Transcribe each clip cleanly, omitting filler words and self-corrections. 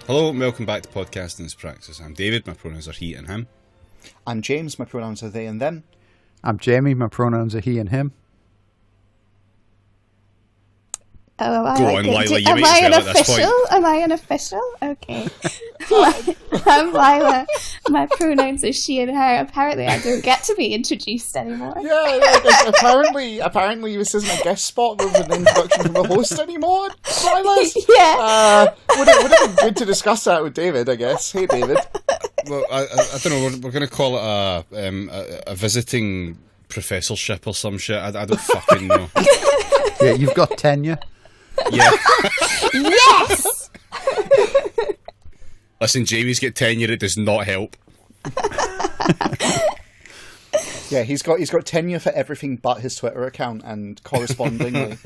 Hello and welcome back to Podcasting's Practice. I'm David, my pronouns are he and him. I'm James, my pronouns are they and them. I'm Jamie, my pronouns are he and him. Oh, am I, Go like on, it? Lila, you Am make I yourself an at this official? point. Am I an official? Okay. I'm Lila. My pronouns are she and her. Apparently, I don't get to be introduced anymore. Yeah, apparently this isn't a guest spot with an introduction from a host anymore, Silas. Yeah. Would it be good to discuss that with David, I guess. Hey, David. Well, I don't know, we're going to call it a visiting professorship or some shit. I don't fucking know. Yeah, you've got tenure. Yeah. Yes! Listen, Jamie's got tenure, it does not help. Yeah, he's got tenure for everything but his Twitter account and correspondingly.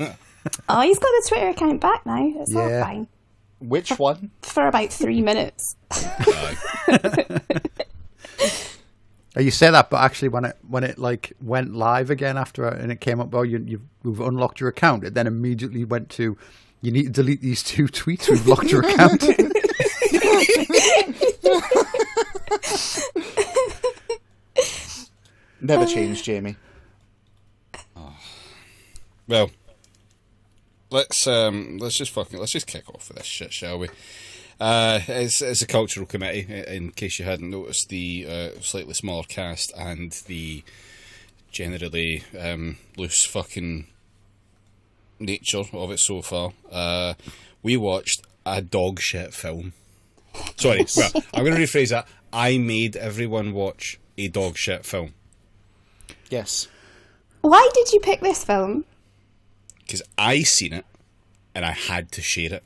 Oh, he's got a Twitter account back now. It's all Yeah. fine. Which one? For about 3 minutes. You say that, but actually, when it like went live again after and it came up, oh, you've unlocked your account. It then immediately went to, you need to delete these 2 tweets. We've locked your account. Never changed, Jamie. Well, let's just kick off with this shit, shall we? It's a cultural committee, in case you hadn't noticed, the slightly smaller cast and the generally loose fucking nature of it so far. We watched a dog shit film. Sorry, well, I'm going to rephrase that. I made everyone watch a dog shit film. Yes. Why did you pick this film? Because I seen it, and I had to share it.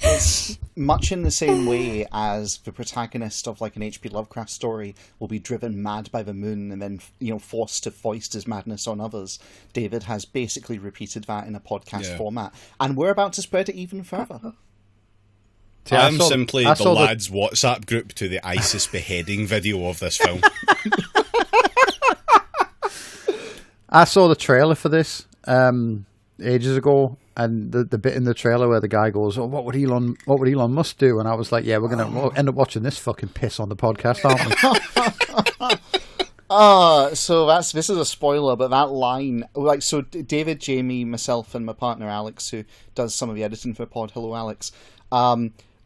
It's much in the same way as the protagonist of like an H.P. Lovecraft story will be driven mad by the moon and then, forced to foist his madness on others. David has basically repeated that in a podcast format, and we're about to spread it even further. See, I'm simply the lads' WhatsApp group to the ISIS beheading video of this film. I saw the trailer for this ages ago, and the bit in the trailer where the guy goes, "Oh, what would Elon Musk do?" And I was like, "Yeah, we'll end up watching this fucking piss on the podcast, aren't we?" So this is a spoiler, but that line, so David, Jamie, myself, and my partner Alex, who does some of the editing for the pod, hello Alex,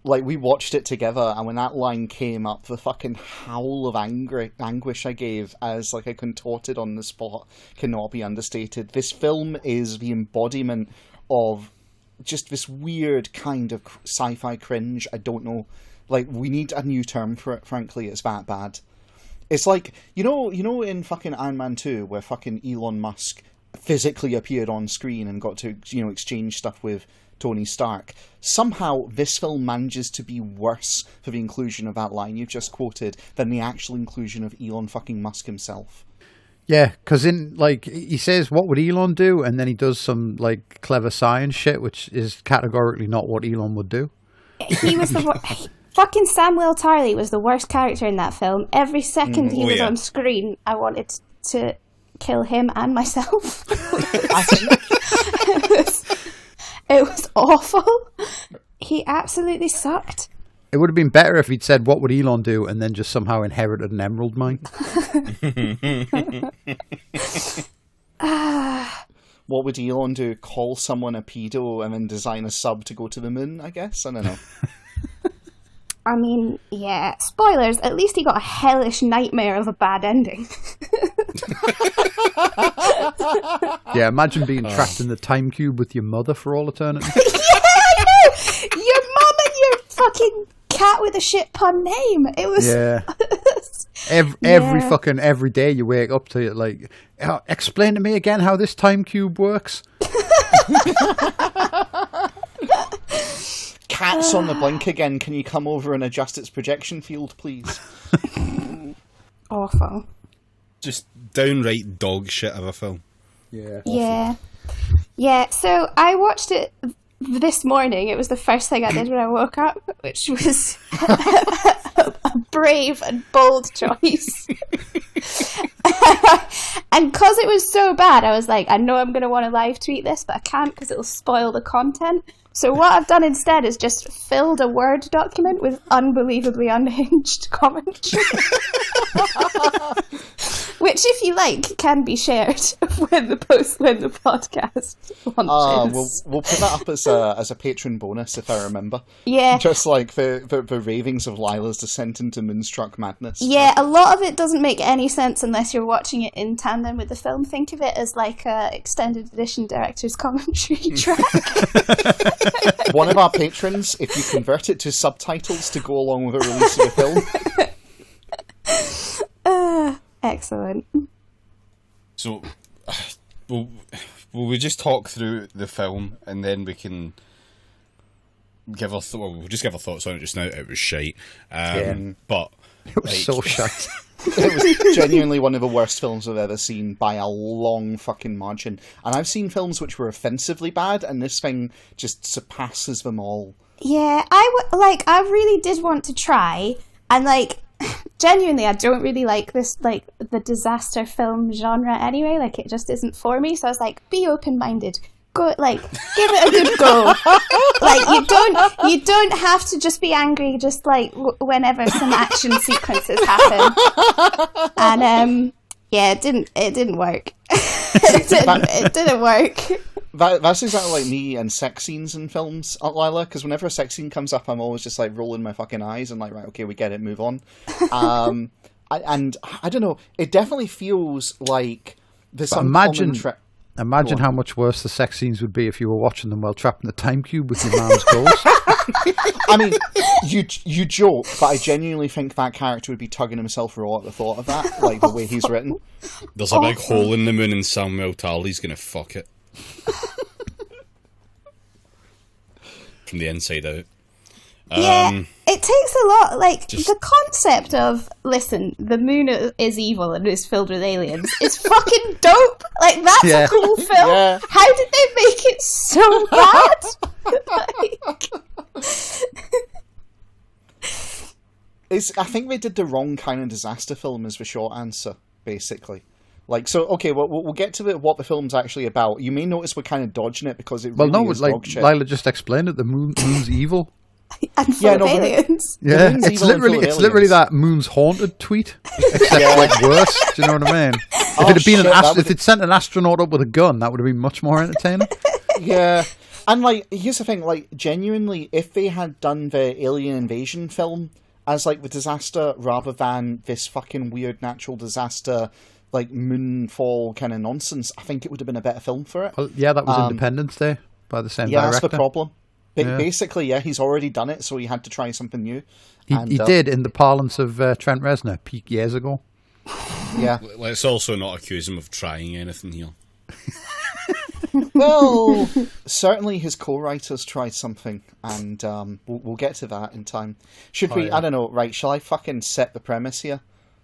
we watched it together, and when that line came up, the fucking howl of anguish I gave as I contorted on the spot cannot be understated. This film is the embodiment of just this weird kind of sci-fi cringe. I don't know, we need a new term for it, frankly. It's that bad. It's like, you know in fucking Iron Man 2 where fucking Elon Musk physically appeared on screen and got to, exchange stuff with Tony Stark. Somehow this film manages to be worse for the inclusion of that line you've just quoted than the actual inclusion of Elon fucking Musk himself. Yeah, because he says, "What would Elon do?" and then he does some clever science shit, which is categorically not what Elon would do. He was fucking Samuel Tarly was the worst character in that film. Every second he was on screen, I wanted to kill him and myself. It was awful. He absolutely sucked. It would have been better if he'd said, "What would Elon do?" and then just somehow inherited an emerald mine. What would Elon do? Call someone a pedo and then design a sub to go to the moon, I guess? I don't know. I mean, yeah, spoilers, at least he got a hellish nightmare of a bad ending. Yeah, imagine being trapped in the time cube with your mother for all eternity. Yeah, I know! Your mum and your fucking cat with a shit pun name. It was... Yeah. Every day you wake up to it explain to me again how this time cube works. Cat's on the blink again. Can you come over and adjust its projection field, please? Awful. Just downright dog shit of a film. Yeah. Yeah. Yeah, so I watched it this morning. It was the first thing I did when I woke up, which was a brave and bold choice. And because it was so bad, I was like, I know I'm going to want to live tweet this, but I can't because it'll spoil the content. So what I've done instead is just filled a Word document with unbelievably unhinged commentary. Which, if you like, can be shared when the podcast launches. We'll put that up as a Patreon bonus, if I remember. Yeah. Just like the ravings of Lila's descent into Moonstruck madness. Yeah, a lot of it doesn't make any sense unless you're watching it in tandem with the film. Think of it as like a extended edition director's commentary track. One of our patrons, if you convert it to subtitles to go along with the release of the film. Excellent. So, will we just talk through the film and then we can give our we'll just give our thoughts on it just now. It was shite. But it was so shite. It was genuinely one of the worst films I've ever seen by a long fucking margin. And I've seen films which were offensively bad, and this thing just surpasses them all. Yeah, I really did want to try, and like, genuinely, I don't really like this, like, the disaster film genre anyway. Like, it just isn't for me. So I was like, be open-minded. Go, like, give it a good go. Like, you don't have to just be angry just like whenever some action sequences happen. And yeah, it didn't work. it didn't work. That's exactly like me and sex scenes in films, Lila, because whenever a sex scene comes up, I'm always just like rolling my fucking eyes and like, right, okay, we get it, move on. And I don't know, it definitely feels like there's some Imagine how much worse the sex scenes would be if you were watching them while trapped in the time cube with your mom's goals. I mean, you joke, but I genuinely think that character would be tugging himself raw at the thought of that, like the way he's written. There's a big hole in the moon and Samuel Tarly's going to fuck it. From the inside out. Yeah, it takes a lot, like, the concept of, listen, the moon is evil and is filled with aliens is fucking dope. Like, that's a cool film. Yeah. How did they make it so bad? I think they did the wrong kind of disaster film is the short answer, basically. Like, so, okay, we'll get to what the film's actually about. You may notice we're kind of dodging it because it really is dog shit. Lila just explained it, the moon's evil. And full of aliens. Yeah, it's literally that moon's haunted tweet, except like worse. Do you know what I mean? If it'd sent an astronaut up with a gun, that would have been much more entertaining. Yeah, and like, here's the thing: like, genuinely, if they had done the alien invasion film as like the disaster rather than this fucking weird natural disaster, like moonfall kind of nonsense, I think it would have been a better film for it. Well, yeah, that was Independence Day by the same director. Yeah, that's the problem. Basically, yeah, he's already done it, so he had to try something new. He did, in the parlance of Trent Reznor, peak years ago. Yeah. Let's also not accuse him of trying anything here. Well, certainly his co-writers tried something, and we'll get to that in time. Should we? Yeah. I don't know. Right? Shall I fucking set the premise here?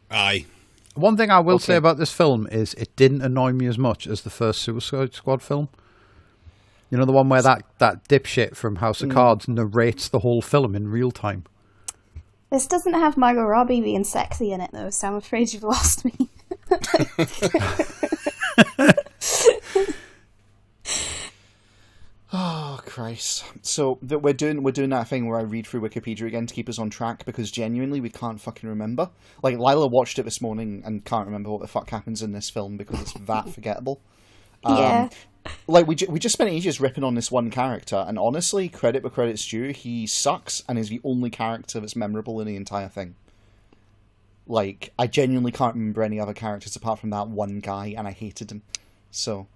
Aye. One thing I will say about this film is it didn't annoy me as much as the first Suicide Squad film. You know, the one where that dipshit from House of Cards narrates the whole film in real time. This doesn't have Margot Robbie being sexy in it, though, so I'm afraid you've lost me. Oh, Christ. So we're doing that thing where I read through Wikipedia again to keep us on track, because genuinely we can't fucking remember. Like, Lila watched it this morning and can't remember what the fuck happens in this film because it's that forgettable. Yeah. Like, we just spent ages ripping on this one character, and honestly, credit where credit's due, he sucks and is the only character that's memorable in the entire thing. Like, I genuinely can't remember any other characters apart from that one guy, and I hated him. So.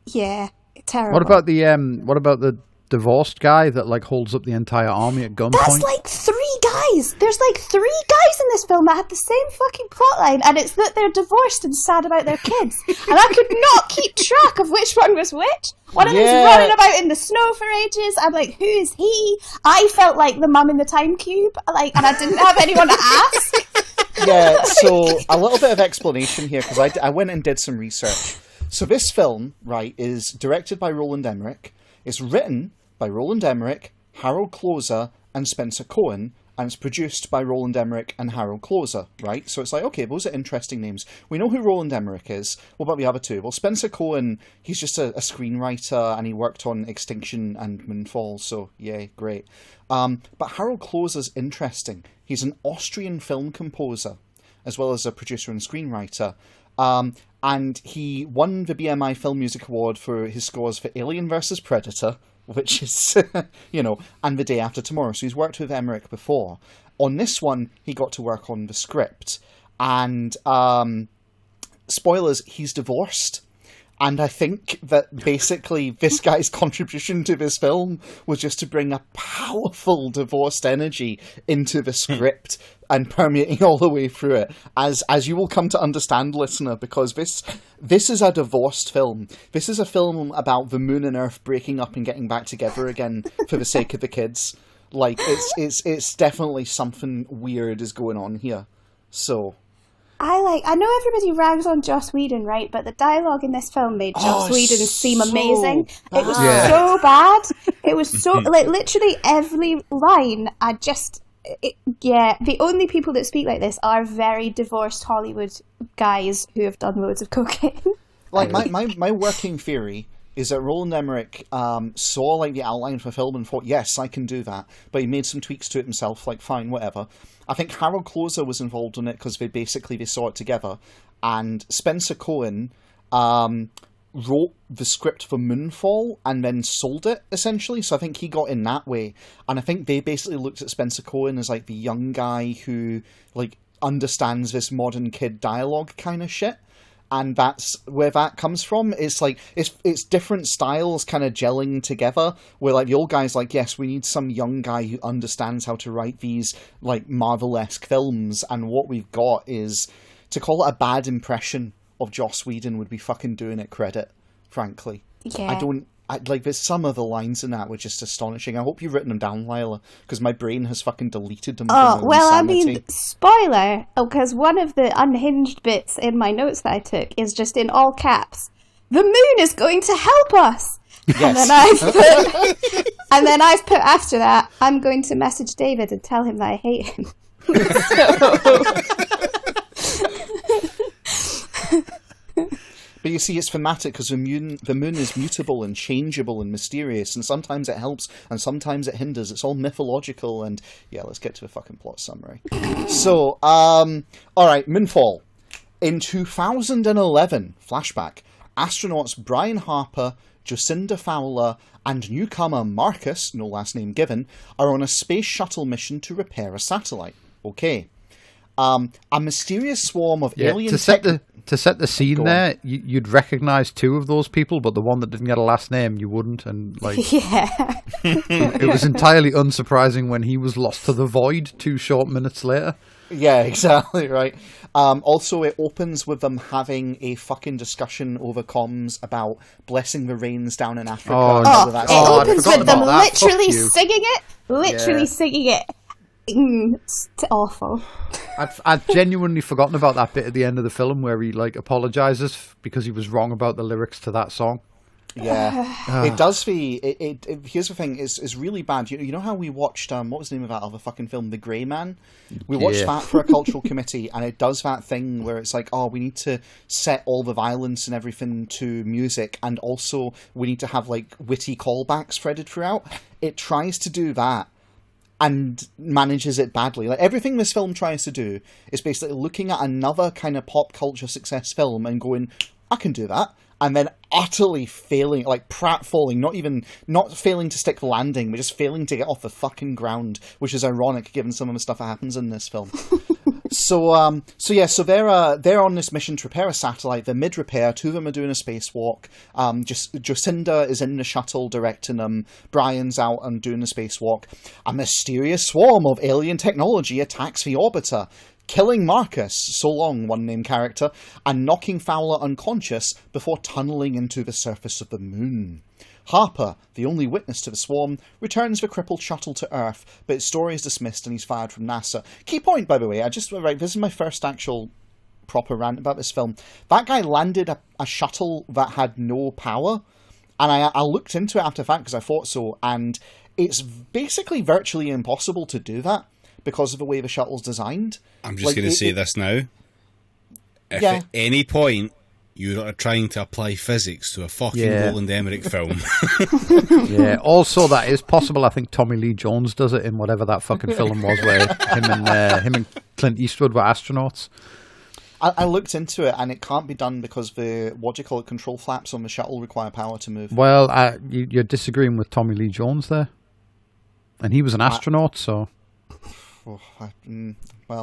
Yeah, terrible. What about the divorced guy that like holds up the entire army at gunpoint? That's like 3 guys. There's like 3 guys in this film that have the same fucking plotline, and it's that they're divorced and sad about their kids. And I could not keep track of which one was which. One of them's running about in the snow for ages. I'm like, who is he? I felt like the mum in the time cube, like, and I didn't have anyone to ask. Yeah, so a little bit of explanation here, because I went and did some research. So this film, right, is directed by Roland Emmerich. It's written by Roland Emmerich, Harold Closer, and Spencer Cohen, and it's produced by Roland Emmerich and Harold Closer, right? So it's like, okay, those are interesting names. We know who Roland Emmerich is. What about the other two? Well, Spencer Cohen, he's just a screenwriter, and he worked on Extinction and Moonfall, so yay, great. But Harold Closer's interesting. He's an Austrian film composer, as well as a producer and screenwriter. And he won the BMI Film Music Award for his scores for Alien vs. Predator, which is, and The Day After Tomorrow. So he's worked with Emmerich before. On this one, he got to work on the script. And, spoilers, he's divorced. And I think that basically this guy's contribution to this film was just to bring a powerful divorced energy into the script and permeating all the way through it, as you will come to understand, listener, because this is a divorced film. This is a film about the moon and Earth breaking up and getting back together again for the sake of the kids. Like, it's definitely something weird is going on here. So... I know everybody rags on Joss Whedon, right? But the dialogue in this film made Joss Whedon seem amazing. Bad. It was so bad. It was so, like, literally every line, the only people that speak like this are very divorced Hollywood guys who have done loads of cocaine. Like, my working theory is that Roland Emmerich saw, like, the outline for the film and thought, yes, I can do that. But he made some tweaks to it himself, like, fine, whatever. I think Harold Closer was involved in it because they saw it together. And Spencer Cohen wrote the script for Moonfall and then sold it, essentially. So I think he got in that way. And I think they basically looked at Spencer Cohen as, like, the young guy who, like, understands this modern kid dialogue kind of shit. And that's where that comes from. It's like, it's different styles kind of gelling together, where, like, the old guy's like, yes, we need some young guy who understands how to write these, like, Marvel-esque films, and what we've got is, to call it a bad impression of Joss Whedon would be fucking doing it credit, frankly. Yeah. There's some of the lines in that were just astonishing. I hope you've written them down, Lila, because my brain has fucking deleted them. Oh, well, insanity. I mean, spoiler, because one of the unhinged bits in my notes that I took is just in all caps, the moon is going to help us! Yes. And then I've put after that, I'm going to message David and tell him that I hate him. But you see, it's thematic because the moon is mutable and changeable and mysterious, and sometimes it helps and sometimes it hinders. It's all mythological, and yeah, let's get to the fucking plot summary. So, alright, Moonfall. In 2011, flashback, astronauts Brian Harper, Jacinda Fowler, and newcomer Marcus, no last name given, are on a space shuttle mission to repair a satellite. Okay. A mysterious swarm of alien... To set the scene there, you'd recognise two of those people, but the one that didn't get a last name, you wouldn't. And like, yeah, it was entirely unsurprising when he was lost to the void 2 short minutes later. Yeah, exactly, right. Also, it opens with them having a fucking discussion over comms about blessing the rains down in Africa. It opens with them literally singing it. It's awful. I'd genuinely forgotten about that bit at the end of the film where he like apologizes because he was wrong about the lyrics to that song. Yeah, it does. Here's the thing: is really bad. You know how we watched what was the name of that other fucking film, The Grey Man? We watched that for a cultural committee, and it does that thing where it's like, oh, we need to set all the violence and everything to music, and also we need to have like witty callbacks threaded throughout. It tries to do that and manages it badly. Like, everything this film tries to do is basically looking at another kind of pop culture success film and going, I can do that. And then utterly failing, like pratfalling, not failing to stick the landing, but just failing to get off the fucking ground, which is ironic given some of the stuff that happens in this film. So they're on this mission to repair a satellite. They're mid-repair. 2 of them are doing a spacewalk. Jacinda is in the shuttle directing them. Brian's out and doing the spacewalk. A mysterious swarm of alien technology attacks the orbiter, killing Marcus, so long, one named character, and knocking Fowler unconscious before tunneling into the surface of the moon. Harper, the only witness to the swarm, returns the crippled shuttle to Earth, but his story is dismissed and he's fired from NASA. Key point, by the way, this is my first actual proper rant about this film. That guy landed a shuttle that had no power, and I looked into it after the fact because I thought so, and it's basically virtually impossible to do that, because of the way the shuttle's designed. I'm just going to say this now. If Yeah. at any point you're trying to apply physics to a fucking Roland Emmerich film, Yeah. Also, that is possible. I think Tommy Lee Jones does it in whatever that fucking film was, where him and Clint Eastwood were astronauts. I looked into it, and it can't be done because the control flaps on the shuttle require power to move. Well, you're disagreeing with Tommy Lee Jones there, and he was an astronaut, so. Well,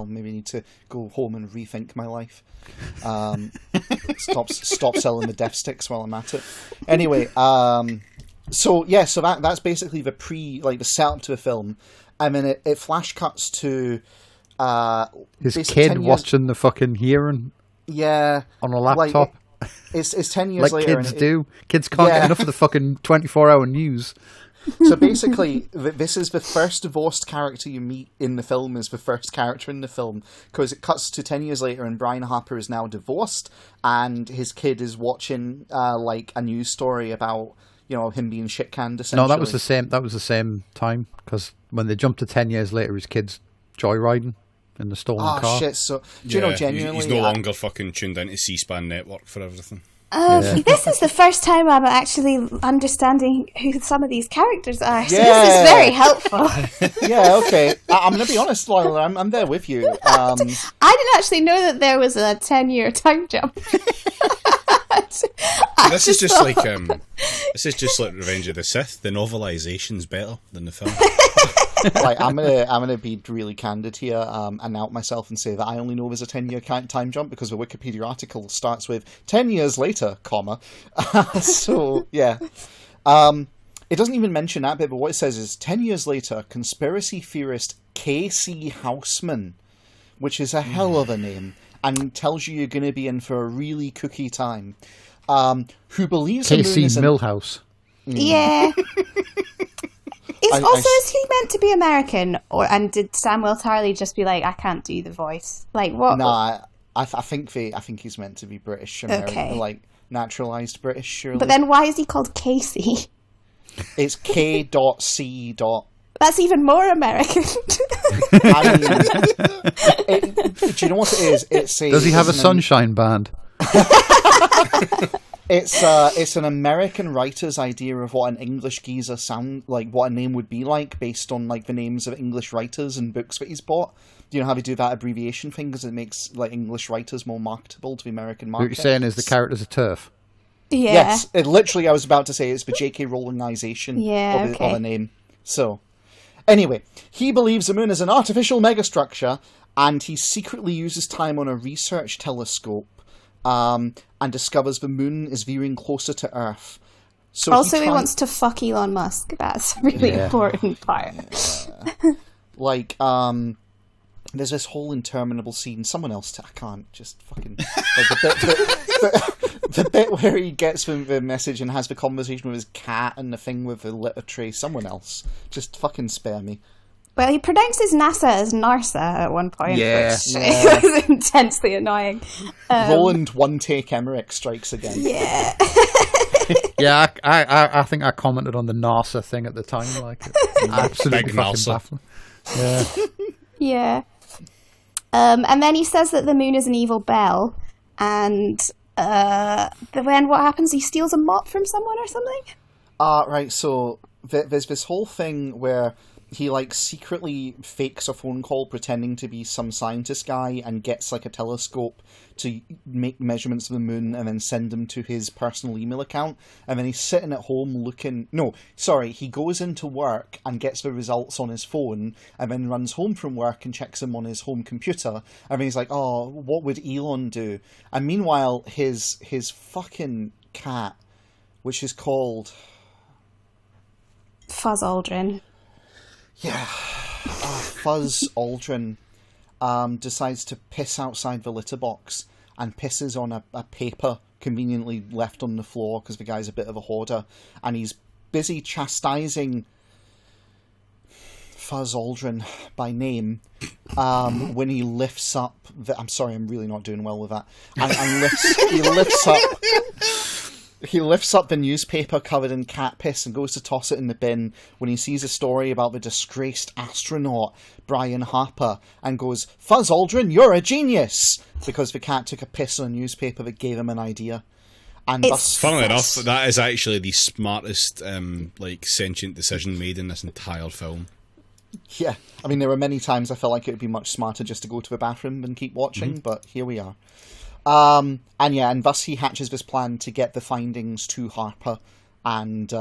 maybe I need to go home and rethink my life. Stop selling the death sticks while I'm at it. Anyway, so that's basically the setup to the film, and then it flash cuts to his kid watching the fucking hearing. Yeah, on a laptop. Like, it's 10 years like later. Kids do. Kids can't get enough of the fucking 24-hour news. So basically, this is the first divorced character you meet in the film, is the first character in the film, because it cuts to 10 years later and Brian Harper is now divorced and his kid is watching like a news story about, you know, him being shit-canned, essentially. No, that was the same time, because when they jumped to 10 years later, his kid's joyriding in the stolen car. Oh shit, so do you know, genuinely... He's no longer fucking tuned into C-SPAN network for everything. This is the first time I'm actually understanding who some of these characters are, so Yeah. this is very helpful. Yeah, okay. I'm going to be honest, Lila, I'm there with you. I didn't actually know that there was a 10-year time jump. This is just like Revenge of the Sith. The novelization's better than the film. Like, I'm gonna be really candid here and out myself and say that I only know there's a 10-year time jump because the Wikipedia article starts with 10 years later, comma. So yeah, it doesn't even mention that bit, but what it says is 10 years later, conspiracy theorist K.C. Houseman, which is a hell of a name, and tells you you're going to be in for a really kooky time. Who believes K.C. the moon is Milhouse. Yeah. Is he meant to be American, and did Samuel Tarly just be like, I can't do the voice? Like what? Nah, I think he's meant to be British American, like naturalized British. Surely. But then why is he called Casey? It's K.C. That's even more American. I mean, do you know what it is? Does he have a sunshine band? It's an American writer's idea of what an English geezer sound like, what a name would be like, based on like the names of English writers and books that he's bought. Do you know how they do that abbreviation thing? Because it makes like English writers more marketable to the American market. What you're saying is the character's a turf. Yeah. Yes, literally, I was about to say it's the J.K. Rowlingization of a name. So, anyway, he believes the moon is an artificial megastructure, and he secretly uses time on a research telescope, and discovers the moon is veering closer to Earth. So also, he wants to fuck Elon Musk. That's a really important part. Like, there's this whole interminable scene. Someone else, I can't just fucking... the bit where he gets the message and has the conversation with his cat and the thing with the litter tray. Someone else. Just fucking spare me. Well, he pronounces NASA as Narsa at one point, which was intensely annoying. Roland one-take Emmerich strikes again. Yeah. Yeah, I think I commented on the NASA thing at the time. Like, absolutely fucking baffling. Yeah. Yeah. And then he says that the moon is an evil bell, and then what happens? He steals a mop from someone or something? Right, so there's this whole thing where he like secretly fakes a phone call pretending to be some scientist guy and gets like a telescope to make measurements of the moon and then send them to his personal email account, and then he's sitting at home he goes into work and gets the results on his phone and then runs home from work and checks them on his home computer, and then he's like, oh, what would Elon do? And meanwhile his fucking cat, which is called Fuzz Aldrin. Yeah. Fuzz Aldrin decides to piss outside the litter box and pisses on a paper conveniently left on the floor because the guy's a bit of a hoarder, and he's busy chastising Fuzz Aldrin by name when he lifts up I'm sorry, I'm really not doing well with that, and he lifts up He lifts up the newspaper covered in cat piss and goes to toss it in the bin when he sees a story about the disgraced astronaut Brian Harper and goes, "Fuzz Aldrin, you're a genius!" Because the cat took a piss on a newspaper that gave him an idea. And funnily enough, that is actually the smartest sentient decision made in this entire film. Yeah, I mean, there were many times I felt like it would be much smarter just to go to the bathroom than keep watching, but here we are. And thus he hatches this plan to get the findings to Harper and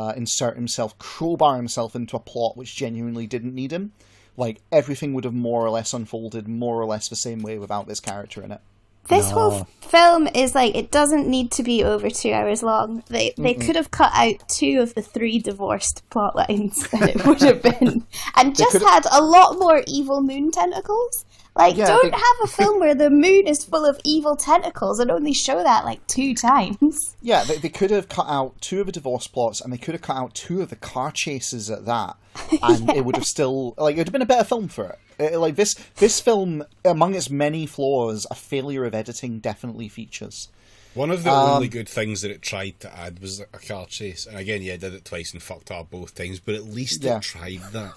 crowbar himself into a plot which genuinely didn't need him. Like, everything would have more or less unfolded more or less the same way without this character in it. This whole film is like, it doesn't need to be over 2 hours long. They could have cut out 2 of the 3 divorced plot lines and it would have been, and just had a lot more evil moon tentacles. Like, don't have a film where the moon is full of evil tentacles and only show that like 2 times. Yeah, they could have cut out 2 of the divorce plots and they could have cut out 2 of the car chases at that. And it would have still, it would have been a better film for it. This film, among its many flaws, a failure of editing definitely features. One of the only good things that it tried to add was a car chase. And again, did it twice and fucked up both times, but at least it tried that.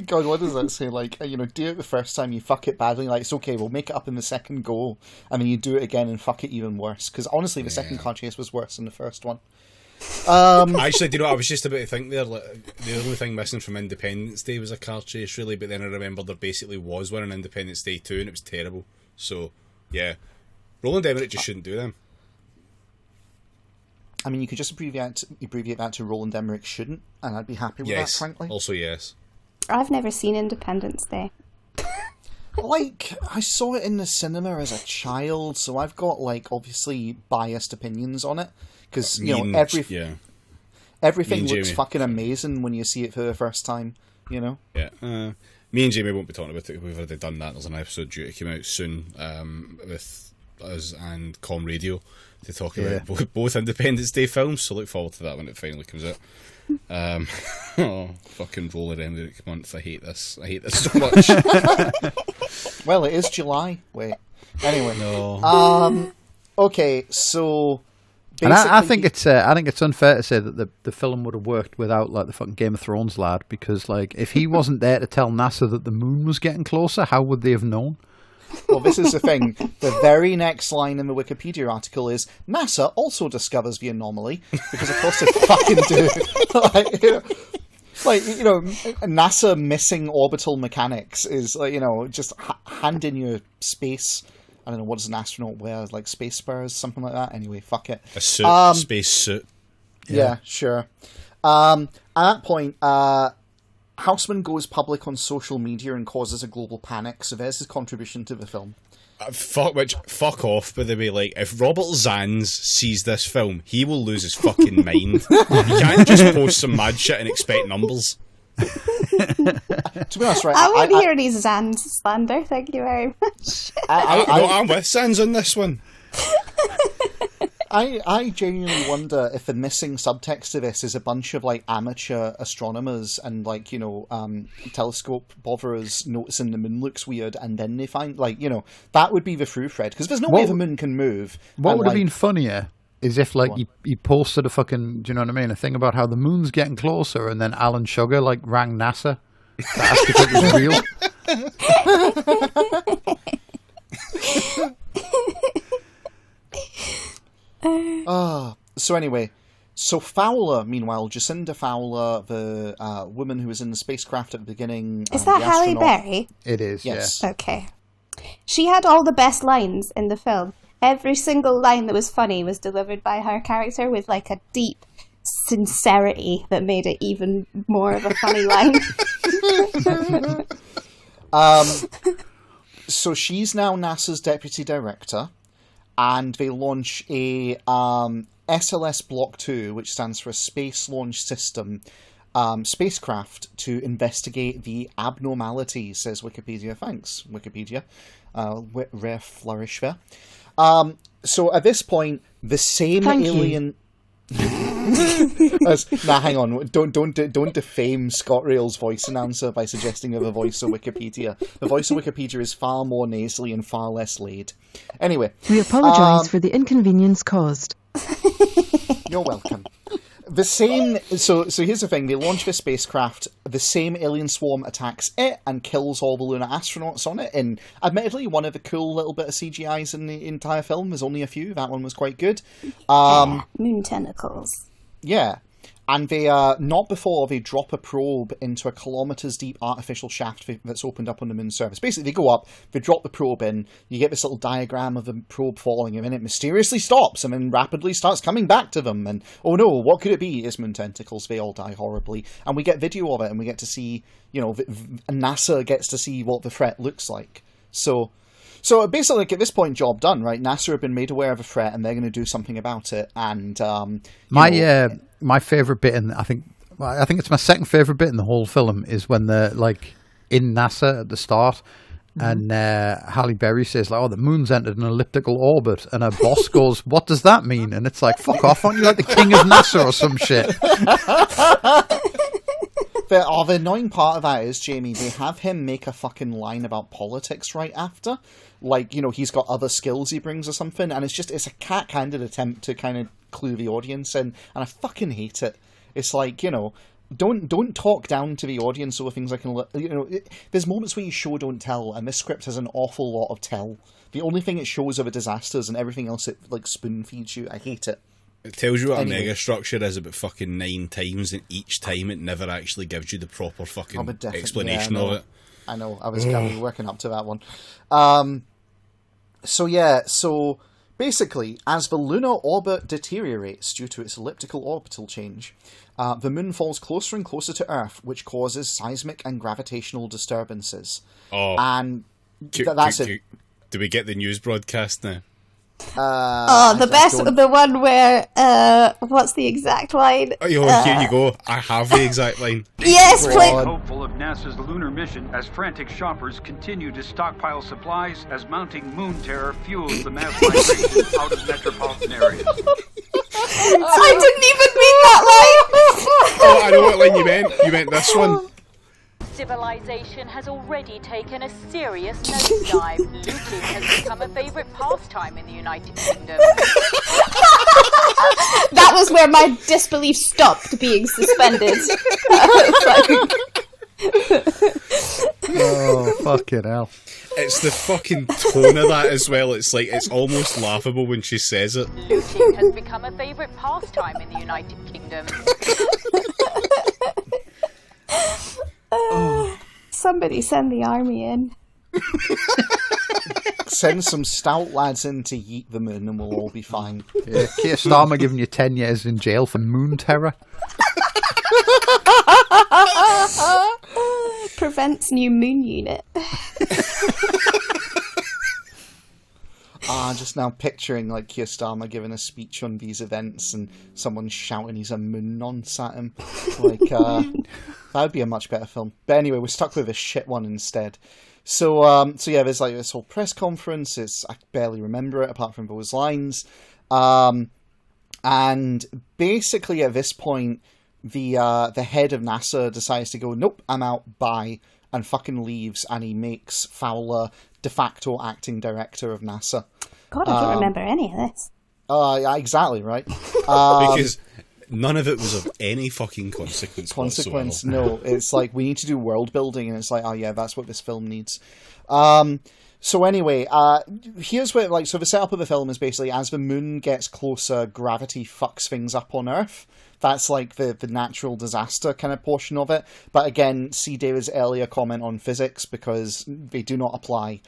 God, what does that say? Like, do it the first time, you fuck it badly. Like, it's okay, we'll make it up in the second go, and then you do it again and fuck it even worse. Because honestly, the second car chase was worse than the first one. Actually, do you know what I was just about to think there? Like, the only thing missing from Independence Day was a car chase, really. But then I remembered there basically was one on Independence Day 2, and it was terrible. So, yeah, Roland Emmerich just shouldn't do them. I mean, you could just abbreviate that to Roland Emmerich shouldn't, and I'd be happy with that, frankly. Also, yes. I've never seen Independence Day. I saw it in the cinema as a child, so I've got, obviously biased opinions on it. Because, everything looks fucking amazing when you see it for the first time, Yeah. Me and Jamie won't be talking about it. We've already done that. There's an episode due to come out soon with us and Com Radio to talk about both Independence Day films, so look forward to that when it finally comes out. Fucking Roller Emmerich month. I hate this so much. Well, it is July. Wait. Anyway. No. Okay, so and I think it's unfair to say that the film would have worked without the fucking Game of Thrones lad, because if he wasn't there to tell NASA that the moon was getting closer, how would they have known? Well, this is the thing. The very next line in the Wikipedia article is, NASA also discovers the anomaly, because of course they fucking do. NASA missing orbital mechanics is, just hand in your space. I don't know, what does an astronaut wear? Space spurs, something like that? Anyway, fuck it. A suit, space suit. Yeah, sure. At that point, Houseman goes public on social media and causes a global panic, so there's his contribution to the film. Fuck off, by the way. If Robert Zanz sees this film, he will lose his fucking mind. You can't just post some mad shit and expect numbers. To be honest, right, I won't hear any Zanz slander, thank you very much. I'm with Zanz on this one. I genuinely wonder if the missing subtext to this is a bunch of amateur astronomers and telescope botherers noticing the moon looks weird, and then they find that would be the through thread, because there's no way the moon can move. What would have been funnier is if he posted a fucking, do you know what I mean, a thing about how the moon's getting closer, and then Alan Sugar rang NASA to ask if it was real. So anyway, Fowler, meanwhile, Jacinda Fowler, the woman who was in the spacecraft at the beginning. Is that Halle Berry? It is, yes. Yeah. Okay. She had all the best lines in the film. Every single line that was funny was delivered by her character with a deep sincerity that made it even more of a funny line. So she's now NASA's deputy director, and they launch a SLS Block 2, which stands for a Space Launch System, spacecraft to investigate the abnormalities, says Wikipedia. Thanks, Wikipedia. Rare flourish there. So at this point, the same alien. Hang on! Don't defame ScotRail's voice announcer by suggesting of a voice of Wikipedia. The voice of Wikipedia is far more nasally and far less laid. Anyway, we apologise for the inconvenience caused. You're welcome. The same. So here's the thing. They launch this spacecraft. The same alien swarm attacks it and kills all the lunar astronauts on it. And admittedly, one of the cool little bit of CGIs in the entire film. There's only a few. That one was quite good. Moon tentacles. Yeah. And they not before they drop a probe into a kilometers deep artificial shaft that's opened up on the moon's surface. Basically, they go up, they drop the probe in, you get this little diagram of the probe falling, and then it mysteriously stops and then rapidly starts coming back to them. And oh no, what could it be? It's moon tentacles. They all die horribly. And we get video of it, and we get to see, NASA gets to see what the threat looks like. So basically, at this point, job done, right? NASA have been made aware of a threat, and they're going to do something about it. And my favorite bit, I think it's my second favorite bit in the whole film, is when they're like in NASA at the start, and Halle Berry says like, "Oh, the moon's entered an elliptical orbit," and her boss goes, "What does that mean?" And it's like, "Fuck off! Aren't you like the king of NASA or some shit?" The annoying part of that is, Jamie, they have him make a fucking line about politics right after. Like, he's got other skills he brings or something, and it's a cat-handed attempt to kind of clue the audience in, and I fucking hate it. It's like, don't talk down to the audience over things like, there's moments where you show, don't tell, and this script has an awful lot of tell. The only thing it shows are the disasters, and everything else it, like, spoon-feeds you. I hate it. It tells you what a mega structure is about fucking 9 times, and each time it never actually gives you the proper fucking explanation of it. I know, I was working up to that one. So basically, as the lunar orbit deteriorates due to its elliptical orbital change, the moon falls closer and closer to Earth, which causes seismic and gravitational disturbances. Oh, and that's it. Do we get the news broadcast now? The one where, what's the exact line? Oh, here you go. I have the exact line. Yes, please. Hopeful of NASA's lunar mission as frantic shoppers continue to stockpile supplies as mounting moon terror fuels the mass migration out of metropolitan areas. I didn't even mean that line. Oh, I know what line you meant. You meant this one. Civilization has already taken a serious nosedive. Looting has become a favourite pastime in the United Kingdom. That was where my disbelief stopped being suspended. Oh, fucking hell. It's the fucking tone of that as well. It's like, it's almost laughable when she says it. Looting has become a favourite pastime in the United Kingdom. Somebody send the army in. Send some stout lads in to yeet the moon and we'll all be fine. Yeah, Keir Starmer giving you 10 years in jail for moon terror. Prevents new moon unit. Just now picturing like Keir Starmer giving a speech on these events and someone shouting he's a moon nonce at him. Like, that would be a much better film. But anyway, we're stuck with this shit one instead. So yeah, there's like this whole press conference. I barely remember it apart from those lines. And basically at this point, the head of NASA decides to go, nope, I'm out, bye, and fucking leaves, and he makes Fowler de facto acting director of NASA. God, I don't remember any of this. Yeah, exactly, right? Because none of it was of any fucking consequence whatsoever. No. It's like, we need to do world building, and it's like, oh yeah, that's what this film needs. So anyway, here's where, like, so the setup of the film is basically, as the moon gets closer, gravity fucks things up on Earth. That's like the natural disaster kind of portion of it. But again, see David's earlier comment on physics, because they do not apply.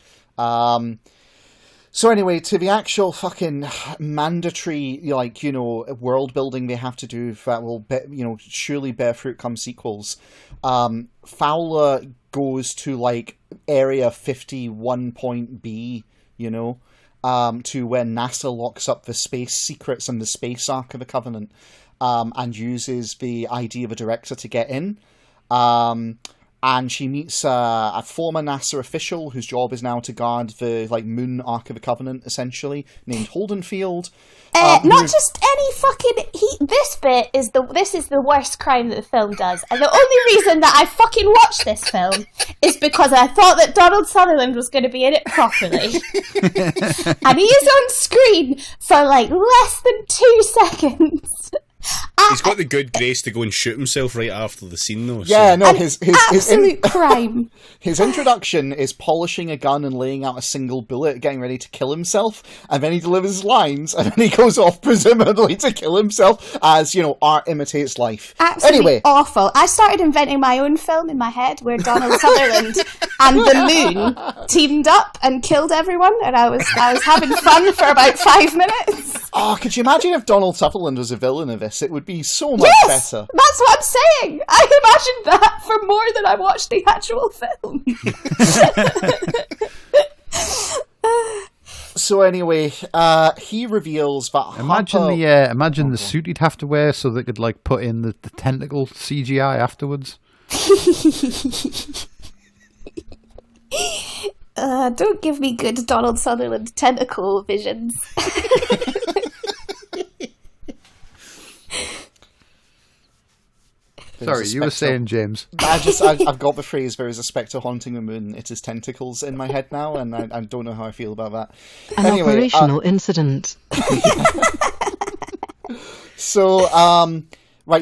So anyway, to the actual fucking mandatory, like, world building they have to do that will, surely bear fruit come sequels. Fowler goes to, like, Area 51.B, to where NASA locks up the space secrets and the space ark of the Covenant, and uses the ID of a director to get in. and she meets a former NASA official whose job is now to guard the moon Ark of the Covenant, essentially, named Holdenfield. Not just any fucking. This is the worst crime that the film does, and the only reason that I fucking watched this film is because I thought that Donald Sutherland was going to be in it properly, and he is on screen for less than 2 seconds. He's got the good grace to go and shoot himself right after the scene, though. Yeah, no, his absolute crime. His introduction is polishing a gun and laying out a single bullet, getting ready to kill himself, and then he delivers lines, and then he goes off, presumably to kill himself, as, art imitates life. Absolutely anyway. Awful. I started inventing my own film in my head, where Donald Sutherland and the moon teamed up and killed everyone, and I was having fun for about 5 minutes. Oh, could you imagine if Donald Sutherland was a villain of this? It would be so much better. That's what I'm saying. I imagined that for more than I watched the actual film. So anyway, he reveals that imagine the suit he'd have to wear so they could put in the tentacle CGI afterwards. Don't give me good Donald Sutherland tentacle visions. Sorry, you were saying, James. I've got the phrase, there is a spectre haunting the moon, it is tentacles, in my head now, and I don't know how I feel about that. An operational incident. So,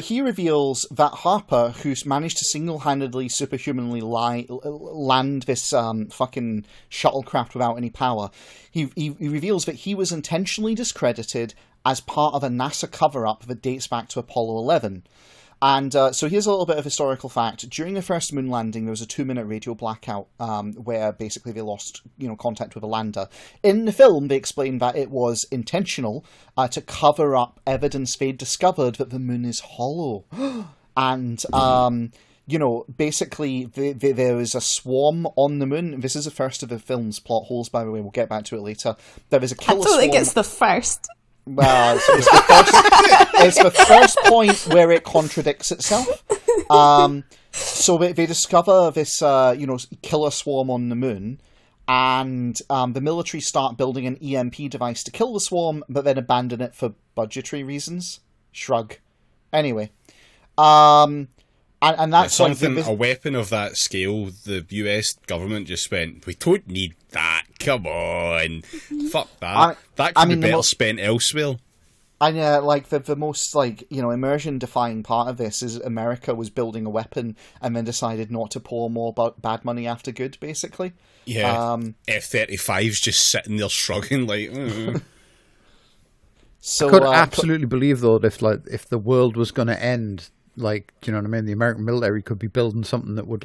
he reveals that Harper, who's managed to single-handedly, superhumanly land this fucking shuttlecraft without any power, he reveals that he was intentionally discredited as part of a NASA cover-up that dates back to Apollo 11. And so here's a little bit of historical fact. During the first moon landing, there was a 2-minute radio blackout where basically they lost contact with a lander. In the film, they explained that it was intentional to cover up evidence they'd discovered that the moon is hollow. And, basically there is a swarm on the moon. This is the first of the film's plot holes, by the way. We'll get back to it later. There is a killer swarm. I don't think it's the first. Well, it's the first point where it contradicts itself. So they discover this, killer swarm on the moon, and the military start building an EMP device to kill the swarm, but then abandon it for budgetary reasons. Shrug. Anyway, and that's something. A weapon of that scale, the US government just went, we don't need that. Come on, fuck that. That could be better spent elsewhere. And the most immersion-defying part of this is America was building a weapon and then decided not to pour more bad money after good, basically. Yeah, F-35's just sitting there shrugging So I could absolutely believe though if the world was going to end. Do you know what I mean? The American military could be building something that would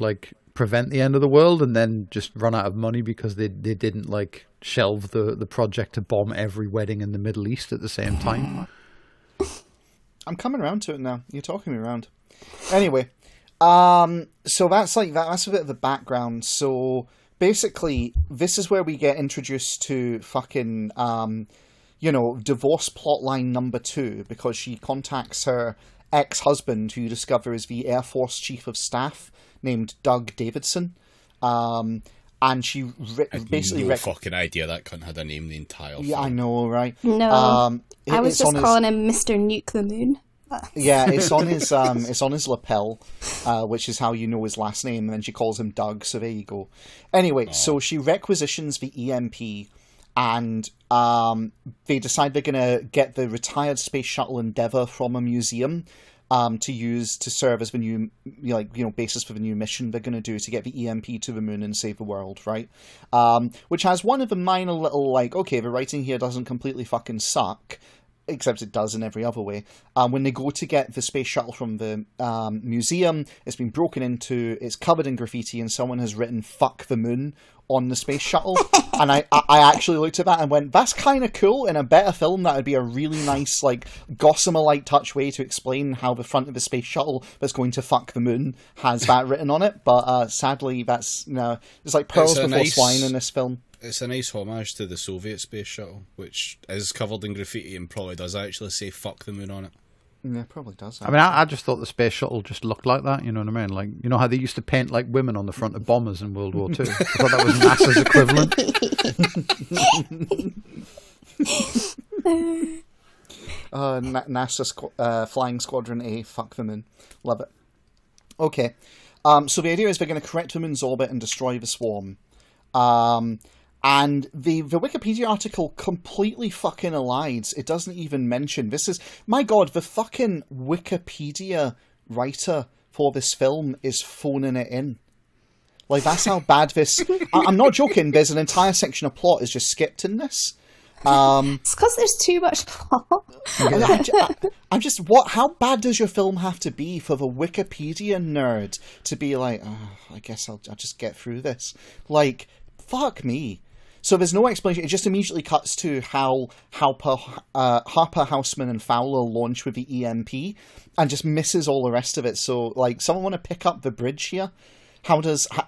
prevent the end of the world, and then just run out of money because they didn't shelve the project to bomb every wedding in the Middle East at the same time. I'm coming around to it now. You're talking me around. Anyway, so that's that's a bit of the background. So basically, this is where we get introduced to fucking divorce plotline number 2, because she contacts her ex-husband, who you discover is the Air Force Chief of Staff named Doug Davidson, and she basically no fucking idea that cunt had a name the entire film. I know, right? No, I was just calling him Mr. Nuke the Moon. Yeah, it's on his lapel, which is how you know his last name, and then she calls him Doug, so there you go. Anyway, so she requisitions the EMP, and they decide they're going to get the retired Space Shuttle Endeavour from a museum to use to serve as the new basis for the new mission they're going to do to get the EMP to the moon and save the world, right? Which has one of the minor little okay, the writing here doesn't completely fucking suck, except it does in every other way. When they go to get the space shuttle from the museum, it's been broken into, it's covered in graffiti, and someone has written "fuck the moon" on the space shuttle. And I actually looked at that and went, that's kind of cool. In a better film, that would be a really nice, Gossamer-like touch way to explain how the front of the space shuttle that's going to fuck the moon has that written on it. But sadly, that's, it's like pearls before swine in this film. It's a nice homage to the Soviet space shuttle, which is covered in graffiti and probably does actually say "fuck the moon" on it. Yeah, it probably does. I mean, I just thought the space shuttle just looked like that. You know what I mean? Like, you know how they used to paint like women on the front of bombers in World War II? I thought that was NASA's equivalent. NASA Flying Squadron A, fuck the moon. Love it. Okay. So the idea is they're going to correct the moon's orbit and destroy the swarm. And the Wikipedia article completely fucking elides. It doesn't even mention. This is... My God, the fucking Wikipedia writer for this film is phoning it in. Like, that's how bad this... I'm not joking. There's an entire section of plot is just skipped in this. It's because there's too much plot. I'm just... What? How bad does your film have to be for the Wikipedia nerd to be like, oh, I guess I'll just get through this? Like, fuck me. So there's no explanation. It just immediately cuts to how Harper, Houseman, and Fowler launch with the EMP, and just misses all the rest of it. So, like, someone want to pick up the bridge here?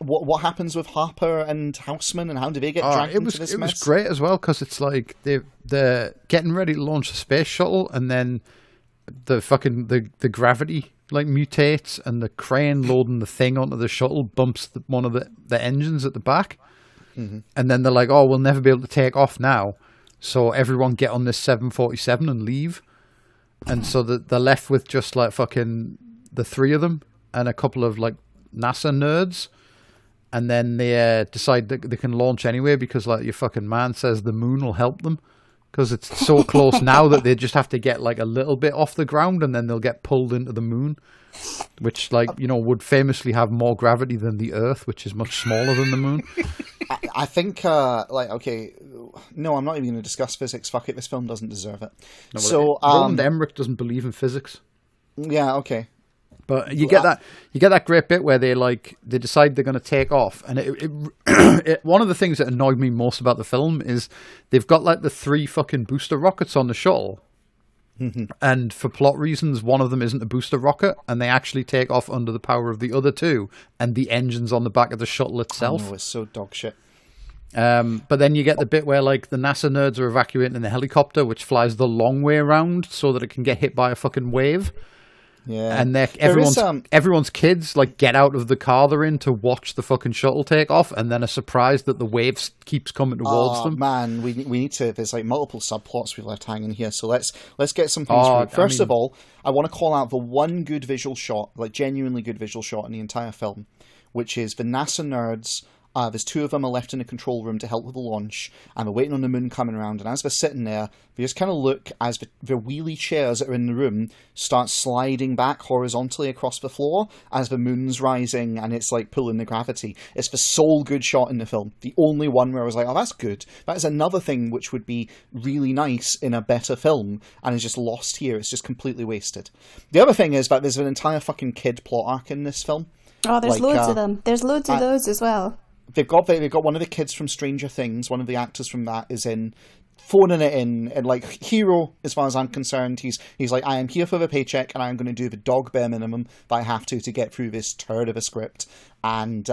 What happens with Harper and Houseman, and how do they get dragged into this mess? It was great as well, because it's like they're getting ready to launch the space shuttle, and then the gravity like mutates, and the crane loading the thing onto the shuttle bumps one of the engines at the back. Mm-hmm. And then they're like, oh, we'll never be able to take off now, so everyone get on this 747 and leave. And so they're left with just like fucking the three of them and a couple of like NASA nerds. And then they decide that they can launch anyway, because like your fucking man says the moon will help them, because it's so close now that they just have to get like a little bit off the ground, and then they'll get pulled into the moon, which, like, you know, would famously have more gravity than the Earth, which is much smaller than the moon. I think, okay, no, I'm not even going to discuss physics. Fuck it, this film doesn't deserve it. No, so, Roland Emmerich doesn't believe in physics. Yeah, okay. But you get that great bit where they decide they're going to take off, and one of the things that annoyed me most about the film is they've got like the 3 fucking booster rockets on the shuttle. Mm-hmm. And for plot reasons, one of them isn't a booster rocket, and they actually take off under the power of the other 2, and the engine's on the back of the shuttle itself. Oh, it's so dog shit. But then you get the bit where like the NASA nerds are evacuating in the helicopter, which flies the long way around so that it can get hit by a fucking wave. Yeah, and everyone's kids like get out of the car they're in to watch the fucking shuttle take off, and then are surprised that the wave keeps coming towards them. Man, we need to. There's like multiple subplots we left hanging here, so let's get some things through. First of all, I want to call out the one good visual shot, like genuinely good visual shot in the entire film, which is the NASA nerds. There's 2 of them are left in a control room to help with the launch, and they're waiting on the moon coming around, and as they're sitting there, they just kind of look as the wheelie chairs that are in the room start sliding back horizontally across the floor as the moon's rising, and it's like pulling the gravity. It's the sole good shot in the film. The only one where I was like, oh, that's good. That is another thing which would be really nice in a better film, and is just lost here. It's just completely wasted. The other thing is that there's an entire fucking kid plot arc in this film. Oh, there's loads of them. There's loads of those as well. They've got one of the kids from Stranger Things. One of the actors from that is phoning it in, and like hero as far as I'm concerned. He's like, I am here for the paycheck, and I'm going to do the dog bare minimum that I have to get through this turd of a script. And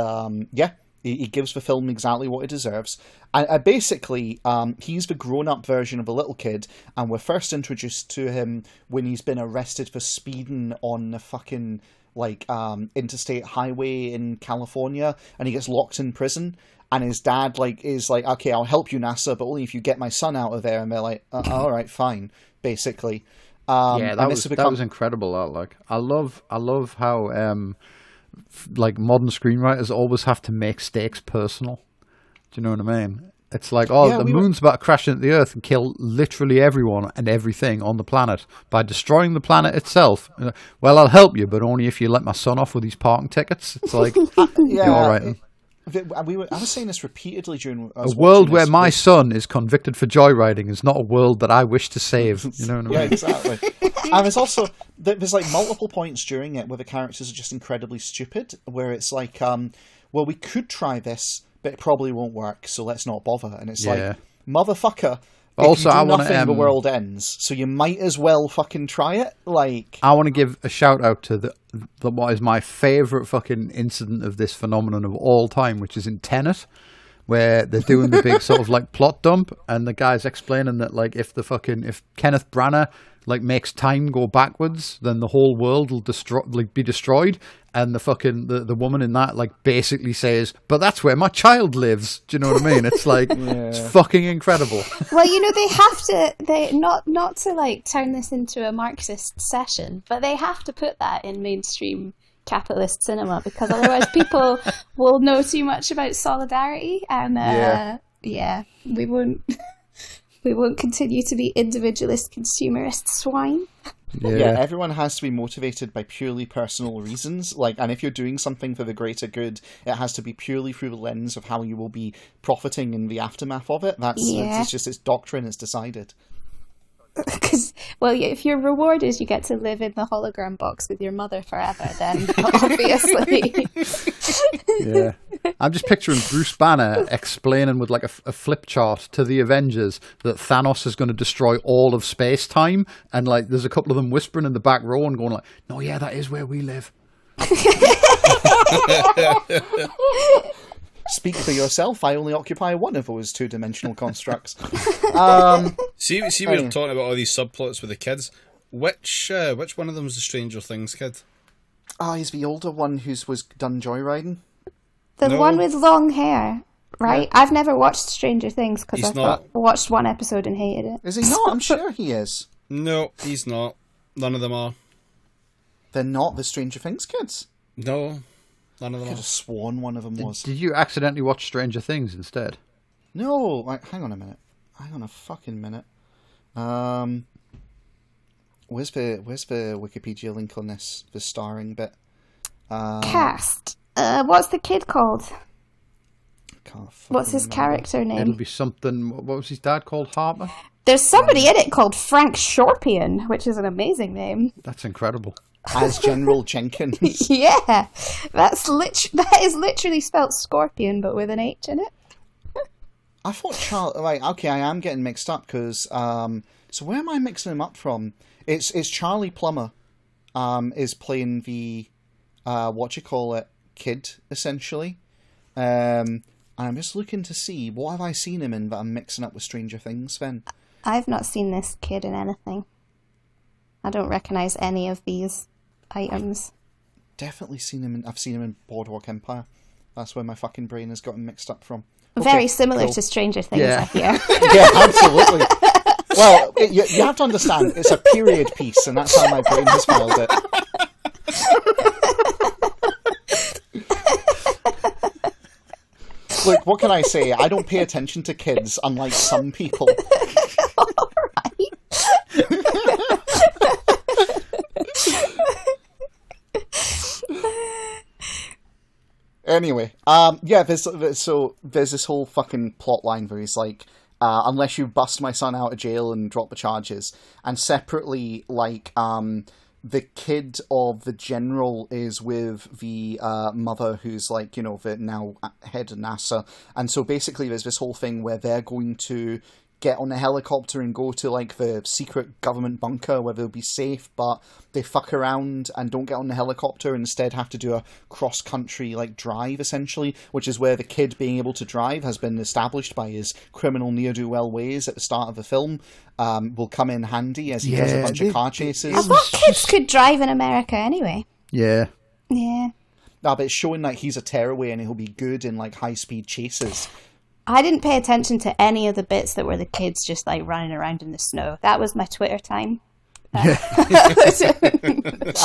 he gives the film exactly what it deserves. And basically, he's the grown-up version of a little kid, and we're first introduced to him when he's been arrested for speeding on the fucking interstate highway in California, and he gets locked in prison, and his dad is like, okay, I'll help you, NASA, but only if you get my son out of there. And they're like, all right, fine, basically. That was incredible. I love how modern screenwriters always have to make stakes personal. Do you know what I mean? It's like, the moon's about to crash into the Earth and kill literally everyone and everything on the planet by destroying the planet itself. Well, I'll help you, but only if you let my son off with these parking tickets. It's like, you're all right. I was saying this repeatedly during a world where my son is convicted for joyriding is not a world that I wish to save. You know what I mean? Yeah, exactly. And there's like multiple points during it where the characters are just incredibly stupid, where it's like, well, we could try this, but it probably won't work, so let's not bother. And it's like, motherfucker, also, I want the world ends, so you might as well fucking try it. Like, I want to give a shout out to the what is my favourite fucking incident of this phenomenon of all time, which is in Tenet, where they're doing the big sort of like plot dump, and the guy's explaining that like if Kenneth Branagh like makes time go backwards, then the whole world will be destroyed. And the woman in that like basically says, "But that's where my child lives." Do you know what I mean? It's like it's fucking incredible. Well, they have to. Not to like turn this into a Marxist session, but they have to put that in mainstream capitalist cinema, because otherwise people will know too much about solidarity, and we won't continue to be individualist consumerist swine. Yeah, everyone has to be motivated by purely personal reasons. And if you're doing something for the greater good, it has to be purely through the lens of how you will be profiting in the aftermath of it. It's just its doctrine is decided. Because, if your reward is you get to live in the hologram box with your mother forever, then obviously. Yeah. I'm just picturing Bruce Banner explaining with like a flip chart to the Avengers that Thanos is going to destroy all of space-time, and like there's a couple of them whispering in the back row and going like, "No, yeah, that is where we live." Speak for yourself. I only occupy one of those two-dimensional constructs. See, we were talking about all these subplots with the kids. Which one of them was the Stranger Things kid? He's the older one who was done joyriding. The one with long hair, right? Yeah. I've never watched Stranger Things because I watched one episode and hated it. Is he not? I'm sure he is. No, he's not. None of them are. They're not the Stranger Things kids? No, none of them I could have sworn one of them was. Did you accidentally watch Stranger Things instead? No, hang on a minute. Hang on a fucking minute. Where's the Wikipedia link on this? The starring bit. Cast. What's the kid called? What's his character name? It'll be something. What was his dad called? Harper? There's somebody in it called Frank Shorpian, which is an amazing name. That's incredible. As General Jenkins. Yeah. That is literally spelt scorpion, but with an H in it. I thought Charlie... Right, okay, I am getting mixed up, because... so where am I mixing him up from? It's Charlie Plummer is playing the... kid, essentially. And I'm just looking to see, what have I seen him in that I'm mixing up with Stranger Things, then? I've not seen this kid in anything. I don't recognise any of these items. Definitely seen him I've seen him in Boardwalk Empire. That's where my fucking brain has gotten mixed up from. Okay, very similar to Stranger Things, I hear. Yeah, absolutely. Well, you have to understand, it's a period piece, and that's how my brain has filed it. Look, what can I say? I don't pay attention to kids, unlike some people. All right. Anyway, there's this whole fucking plot line where he's like, unless you bust my son out of jail and drop the charges, and separately, like, the kid of the general is with the mother who's like, the now head of NASA. And so basically there's this whole thing where they're going to get on a helicopter and go to like the secret government bunker where they'll be safe, but they fuck around and don't get on the helicopter and instead have to do a cross-country like drive, essentially, which is where the kid being able to drive has been established by his criminal ne'er-do-well ways at the start of the film. Will come in handy as he does a bunch of car chases. I thought kids could drive in America anyway. Yeah. Yeah. No, but it's showing that he's a tearaway and he'll be good in like high-speed chases. I didn't pay attention to any of the bits that were the kids just like running around in the snow. That was my Twitter time. I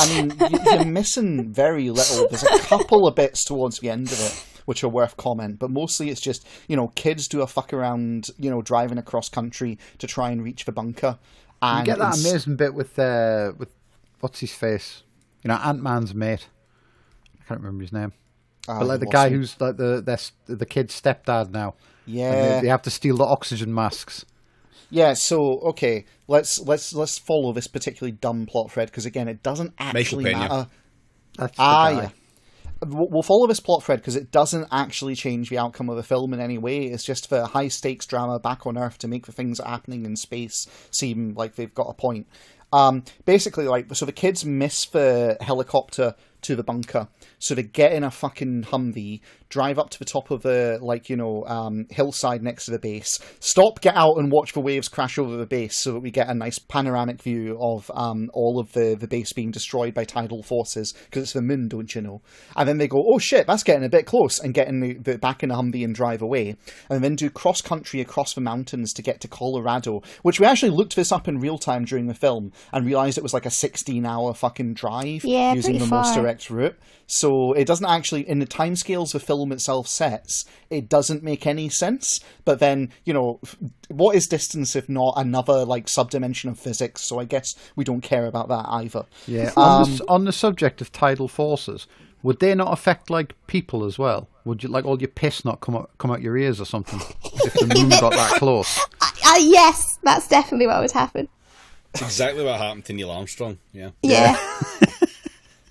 mean, you're missing very little. There's a couple of bits towards the end of it which are worth comment, but mostly it's just, kids do a fuck around, driving across country to try and reach the bunker. And you get that amazing bit with what's his face? Ant-Man's mate. I can't remember his name. But like the guy who's like the kid's stepdad now. Yeah, they have to steal the oxygen masks. Yeah, so okay, let's follow this particularly dumb plot thread, because again, it doesn't actually matter. That's the guy. Yeah. We'll follow this plot thread because it doesn't actually change the outcome of the film in any way. It's just for high stakes drama back on Earth to make the things that are happening in space seem like they've got a point. Basically, so the kids miss the helicopter to the bunker. So they get in a fucking Humvee, drive up to the top of a hillside next to the base, stop, get out, and watch the waves crash over the base, so that we get a nice panoramic view of all of the base being destroyed by tidal forces, because it's the moon, don't you know? And then they go, oh shit, that's getting a bit close, and get in the back in the Humvee and drive away, and then do cross country across the mountains to get to Colorado, which we actually looked this up in real time during the film and realized it was like a 16-hour fucking drive using the most direct route. So it doesn't actually, in the timescales the film itself sets, it doesn't make any sense. But then, what is distance if not another like subdimension of physics? So I guess we don't care about that either. Yeah. On the subject of tidal forces, would they not affect like people as well? Would you like all your piss not come out your ears or something if the moon got that close? Yes, that's definitely what would happen. It's exactly what happened to Neil Armstrong. Yeah. Yeah.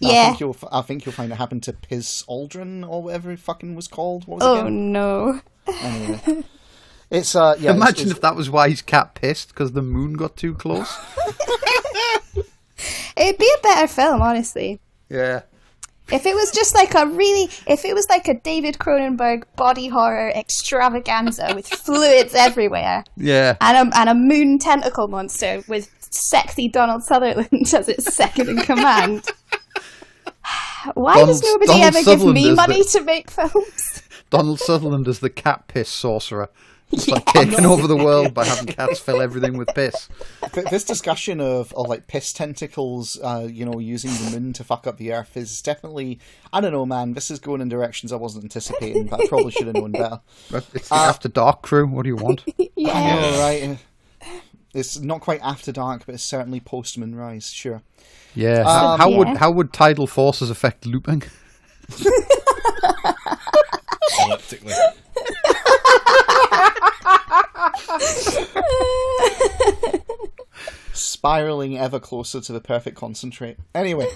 I think you'll find it happened to Piz Aldrin or whatever it fucking was called. What was it again? Oh no. Anyway. It's Imagine if that was why his cat pissed, because the moon got too close. It'd be a better film, honestly. Yeah. If it was just like a David Cronenberg body horror extravaganza with fluids everywhere. Yeah. And a moon tentacle monster with sexy Donald Sutherland as its second in command. Why does nobody ever give me money to make films? Donald Sutherland is the cat piss sorcerer. It's like taking over the world by having cats fill everything with piss. This discussion of like piss tentacles, using the moon to fuck up the Earth is definitely, I don't know, man. This is going in directions I wasn't anticipating, but I probably should have known better. It's the After Dark crew. What do you want? Yeah, I know, right? It's not quite After Dark, but it's certainly post Moonrise. Sure. Yeah. How would tidal forces affect looping? Elliptically. Spiraling ever closer to the perfect concentrate. Anyway,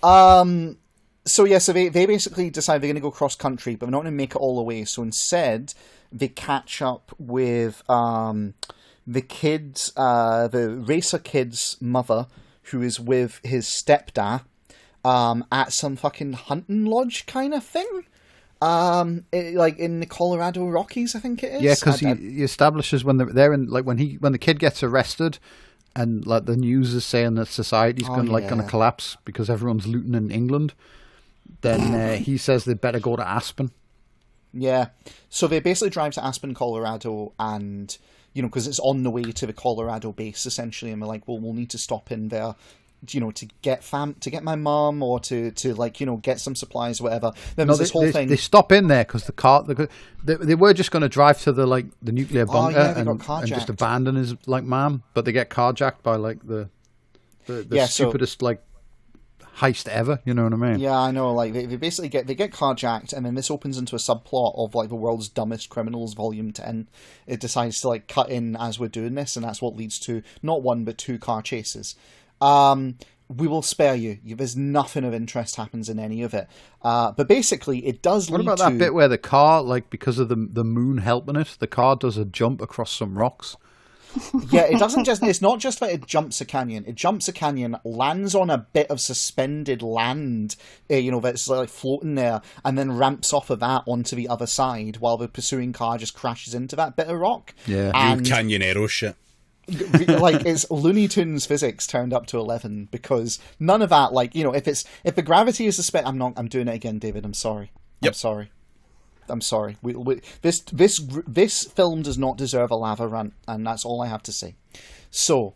so they basically decide they're going to go cross country, but they're not going to make it all the way. So instead, they catch up with the kids, the racer kid's mother, who is with his stepdad at some fucking hunting lodge kind of thing. Like in the Colorado Rockies, I think it is. Yeah, because he establishes when they're in, like when the kid gets arrested, and like the news is saying that society's going to collapse because everyone's looting in England. Then he says they'd better go to Aspen. Yeah, so they basically drive to Aspen, Colorado, and because it's on the way to the Colorado base essentially, and they're like, well, we'll need to stop in there. To get my mom, or to get some supplies, whatever. Then there's this whole thing. They stop in there because the car. They were just going to drive to the nuclear bunker and just abandon his mom, but they get carjacked by the stupidest heist ever. You know what I mean? Yeah, I know. Like they basically get carjacked, and then this opens into a subplot of the world's dumbest criminals, Volume 10. It decides to cut in as we're doing this, and that's what leads to not one but two car chases. We will spare you. There's nothing of interest happens in any of it. But basically, it does lead to... What about that bit where the car, because of the moon helping it, the car does a jump across some rocks? Yeah, it doesn't just... It's not just that it jumps a canyon. It jumps a canyon, lands on a bit of suspended land, that's floating there, and then ramps off of that onto the other side while the pursuing car just crashes into that bit of rock. Yeah. And Canyonero shit. It's Looney Tunes physics turned up to 11, because none of that, if the gravity is I'm doing it again, David. I'm sorry. Yep. I'm sorry. This film does not deserve a lava run, and that's all I have to say. So,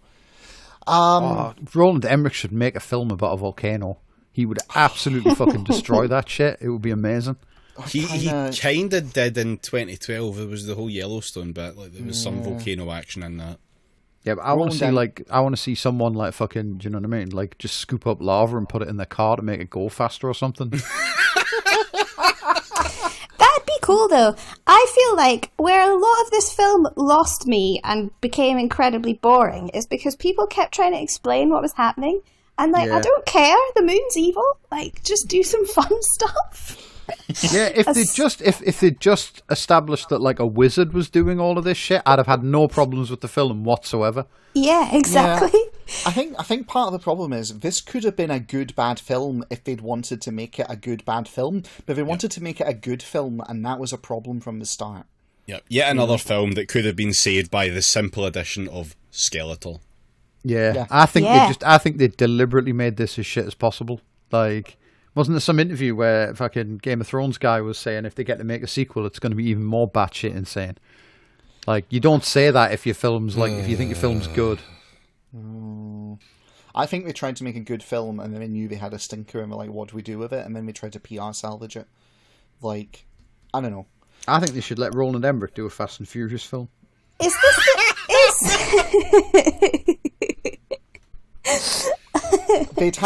Roland Emmerich should make a film about a volcano. He would absolutely fucking destroy that shit. It would be amazing. He kind of did in 2012. There was the whole Yellowstone bit. There was some volcano action in that. Yeah, but I want to see someone fucking, do you know what I mean? Just scoop up lava and put it in their car to make it go faster or something. That'd be cool, though. I feel like where a lot of this film lost me and became incredibly boring is because people kept trying to explain what was happening. And I don't care. The moon's evil. Just do some fun stuff. Yeah, if they just established that a wizard was doing all of this shit, I'd have had no problems with the film whatsoever. Yeah, exactly. I think part of the problem is this could have been a good bad film if they'd wanted to make it a good bad film, but they wanted to make it a good film, and that was a problem from the start. Yep. Yet another film that could have been saved by the simple addition of skeletal. Yeah. I think they deliberately made this as shit as possible. Like, wasn't there some interview where fucking Game of Thrones guy was saying if they get to make a sequel, it's going to be even more batshit insane. Like, you don't say that if your film's if you think your film's good. I think they tried to make a good film, and then they knew they had a stinker, and were like, "What do we do with it?" And then they tried to PR salvage it. Like, I don't know. I think they should let Roland Emmerich do a Fast and Furious film. Is this They'd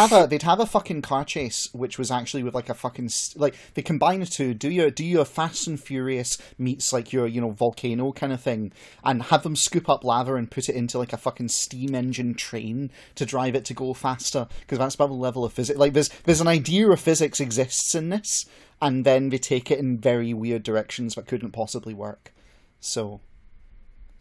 have a fucking car chase, which was actually with like a fucking like they combine the two. Do your Fast and Furious meets like your volcano kind of thing, and have them scoop up lava and put it into like a fucking steam engine train to drive it to go faster, because that's about the level of physics. Like there's an idea of physics exists in this, and then they take it in very weird directions that couldn't possibly work. So.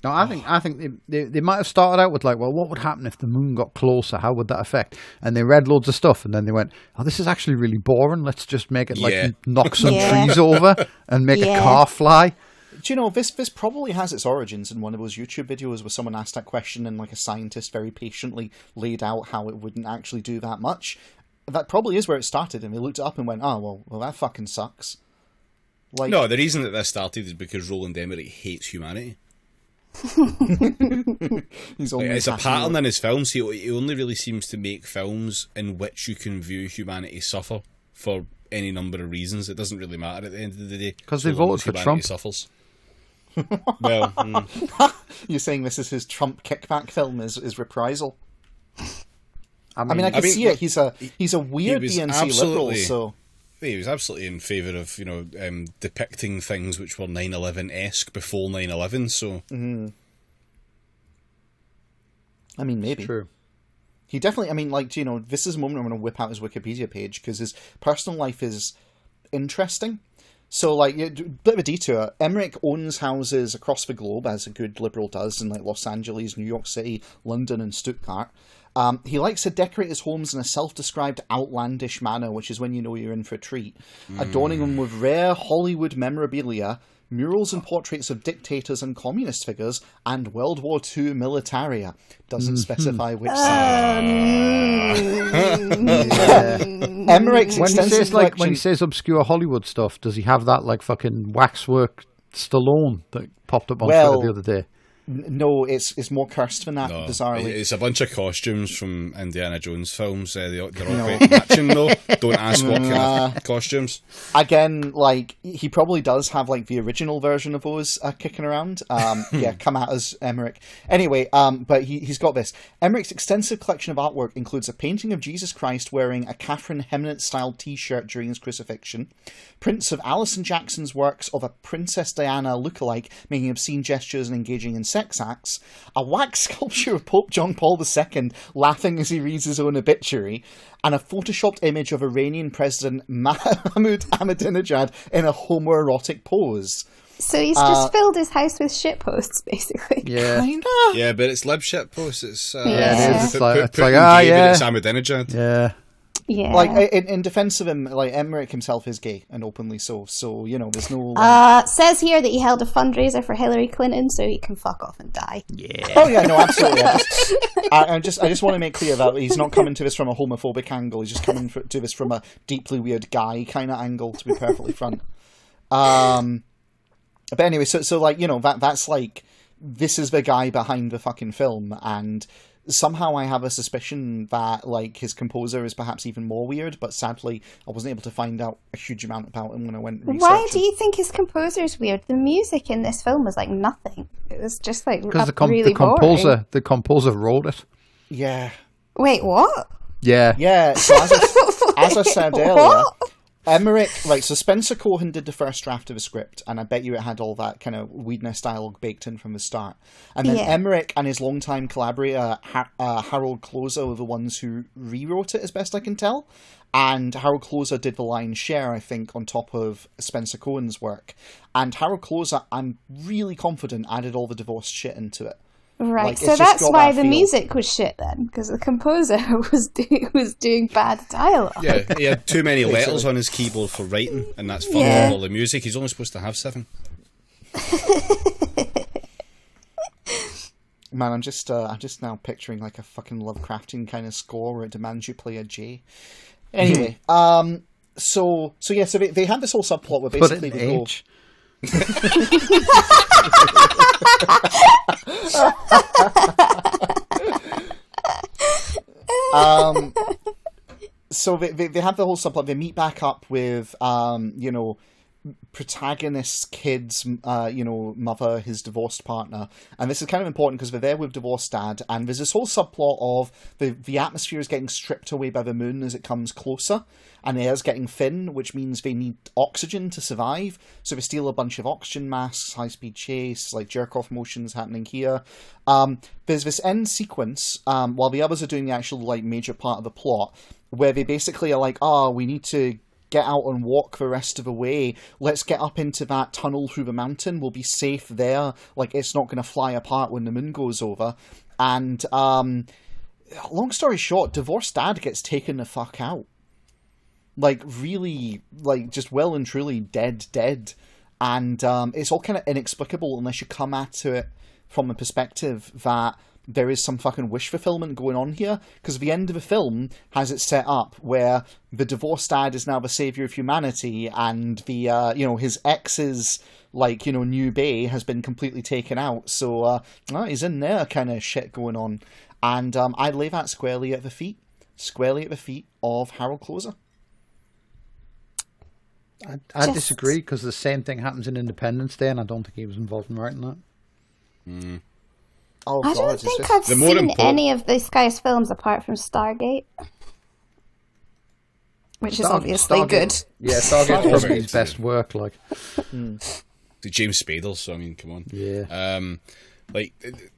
No, I think they might have started out with like, well, what would happen if the moon got closer? How would that affect? And they read loads of stuff, and then they went, oh, this is actually really boring. Let's just make it like knock some trees over and make a car fly. Do you know, this probably has its origins in one of those YouTube videos where someone asked that question and like a scientist very patiently laid out how it wouldn't actually do that much. That probably is where it started, and they looked it up and went, oh, well that fucking sucks. Like, no, the reason that this started is because Roland Emmerich hates humanity. It's a pattern in his films. He only really seems to make films in which you can view humanity suffer for any number of reasons. It doesn't really matter at the end of the day. Because they voted for Trump. Suffers. Well, you're saying this is his Trump kickback film, is reprisal? I mean, I can see it. He's a weird DNC liberal, so. He was absolutely in favour of, depicting things which were 9/11-esque before 9/11, so... Mm-hmm. I mean, maybe. True. He definitely, this is a moment I'm going to whip out his Wikipedia page, because his personal life is interesting. So, like, a bit of a detour. Emmerich owns houses across the globe, as a good liberal does, in, like, Los Angeles, New York City, London, and Stuttgart. He likes to decorate his homes in a self-described outlandish manner, which is when you know you're in for a treat, adorning them with rare Hollywood memorabilia, murals and portraits of dictators and communist figures, and World War II militaria. Doesn't specify which side. Emmerich's extensive collection... When he says obscure Hollywood stuff, does he have that like fucking waxwork Stallone that popped up on Twitter the other day? No, it's more cursed than that, bizarrely. It's a bunch of costumes from Indiana Jones films. They're all quite matching, though. Don't ask what kind of costumes. Again, like, he probably does have, like, the original version of those kicking around. Come at us, Emmerich. Anyway, but he's got this. Emmerich's extensive collection of artwork includes a painting of Jesus Christ wearing a Catherine Hemnett-style t-shirt during his crucifixion, prints of Alison Jackson's works of a Princess Diana lookalike making obscene gestures and engaging in sex acts, a wax sculpture of Pope John Paul II laughing as he reads his own obituary, and a photoshopped image of Iranian President Mahmoud Ahmadinejad in a homoerotic pose. So he's just filled his house with shitposts, basically. Yeah. Kinda. Yeah, but it's lib shitposts. It's, it is. It's like it's Ahmadinejad. Yeah. Yeah. Like, in defense of him, like, Emmerich himself is gay, and openly so. So, there's no... Says here that he held a fundraiser for Hillary Clinton so he can fuck off and die. Yeah. Oh, yeah, no, absolutely. I just want to make clear that he's not coming to this from a homophobic angle. He's just coming to this from a deeply weird guy kind of angle, to be perfectly frank. But anyway, so like, that's like... This is the guy behind the fucking film, and... Somehow I have a suspicion that, like, his composer is perhaps even more weird, but sadly I wasn't able to find out a huge amount about him when I went researching. Why do you think his composer is weird? The music in this film was like nothing. It was just like really boring. The composer wrote it. Yeah. Wait, what? Yeah. Yeah, so as I said earlier... Emmerich, so Spencer Cohen did the first draft of the script, and I bet you it had all that kind of weirdness dialogue baked in from the start. And then Emmerich and his longtime collaborator, Harold Kloser, were the ones who rewrote it, as best I can tell. And Harold Kloser did the lion's share, I think, on top of Spencer Cohen's work. And Harold Kloser, I'm really confident, added all the divorced shit into it. Right, Like, so it's just that's got why that the feel. music was shit then, because the composer was doing bad dialogue. Yeah, he had too many letters on his keyboard for writing, and that's fucked up all the music. He's only supposed to have 7. Man, I'm just now picturing like a fucking Lovecraftian kind of score where it demands you play a J. Anyway, so they have this whole subplot where Put it basically in they go. H. So they have the whole subplot. They meet back up with protagonist's kid's mother, his divorced partner, and this is kind of important because they're there with divorced dad, and there's this whole subplot of the atmosphere is getting stripped away by the moon as it comes closer, and the air's getting thin, which means they need oxygen to survive, so they steal a bunch of oxygen masks, high-speed chase, like jerk-off motions happening here. There's this end sequence, while the others are doing the actual like major part of the plot, where they basically are like, we need to get out and walk the rest of the way. Let's get up into that tunnel through the mountain. We'll be safe there. Like, it's not going to fly apart when the moon goes over. And, long story short, divorced dad gets taken the fuck out. Like, really, like, just well and truly dead. And, it's all kind of inexplicable unless you come at it from the perspective that there is some fucking wish fulfillment going on here, because the end of the film has it set up where the divorced dad is now the savior of humanity, and the his ex's new bae has been completely taken out, so he's in there kind of shit going on, and I lay that squarely at the feet of Harold Closer. I disagree, because the same thing happens in Independence Day, and I don't think he was involved in writing that. Oh, I don't think I've seen any of this guy's films apart from Stargate, which is obviously good. Yeah, Stargate's probably his best work. Like, The James Spader, so I mean, come on. Yeah.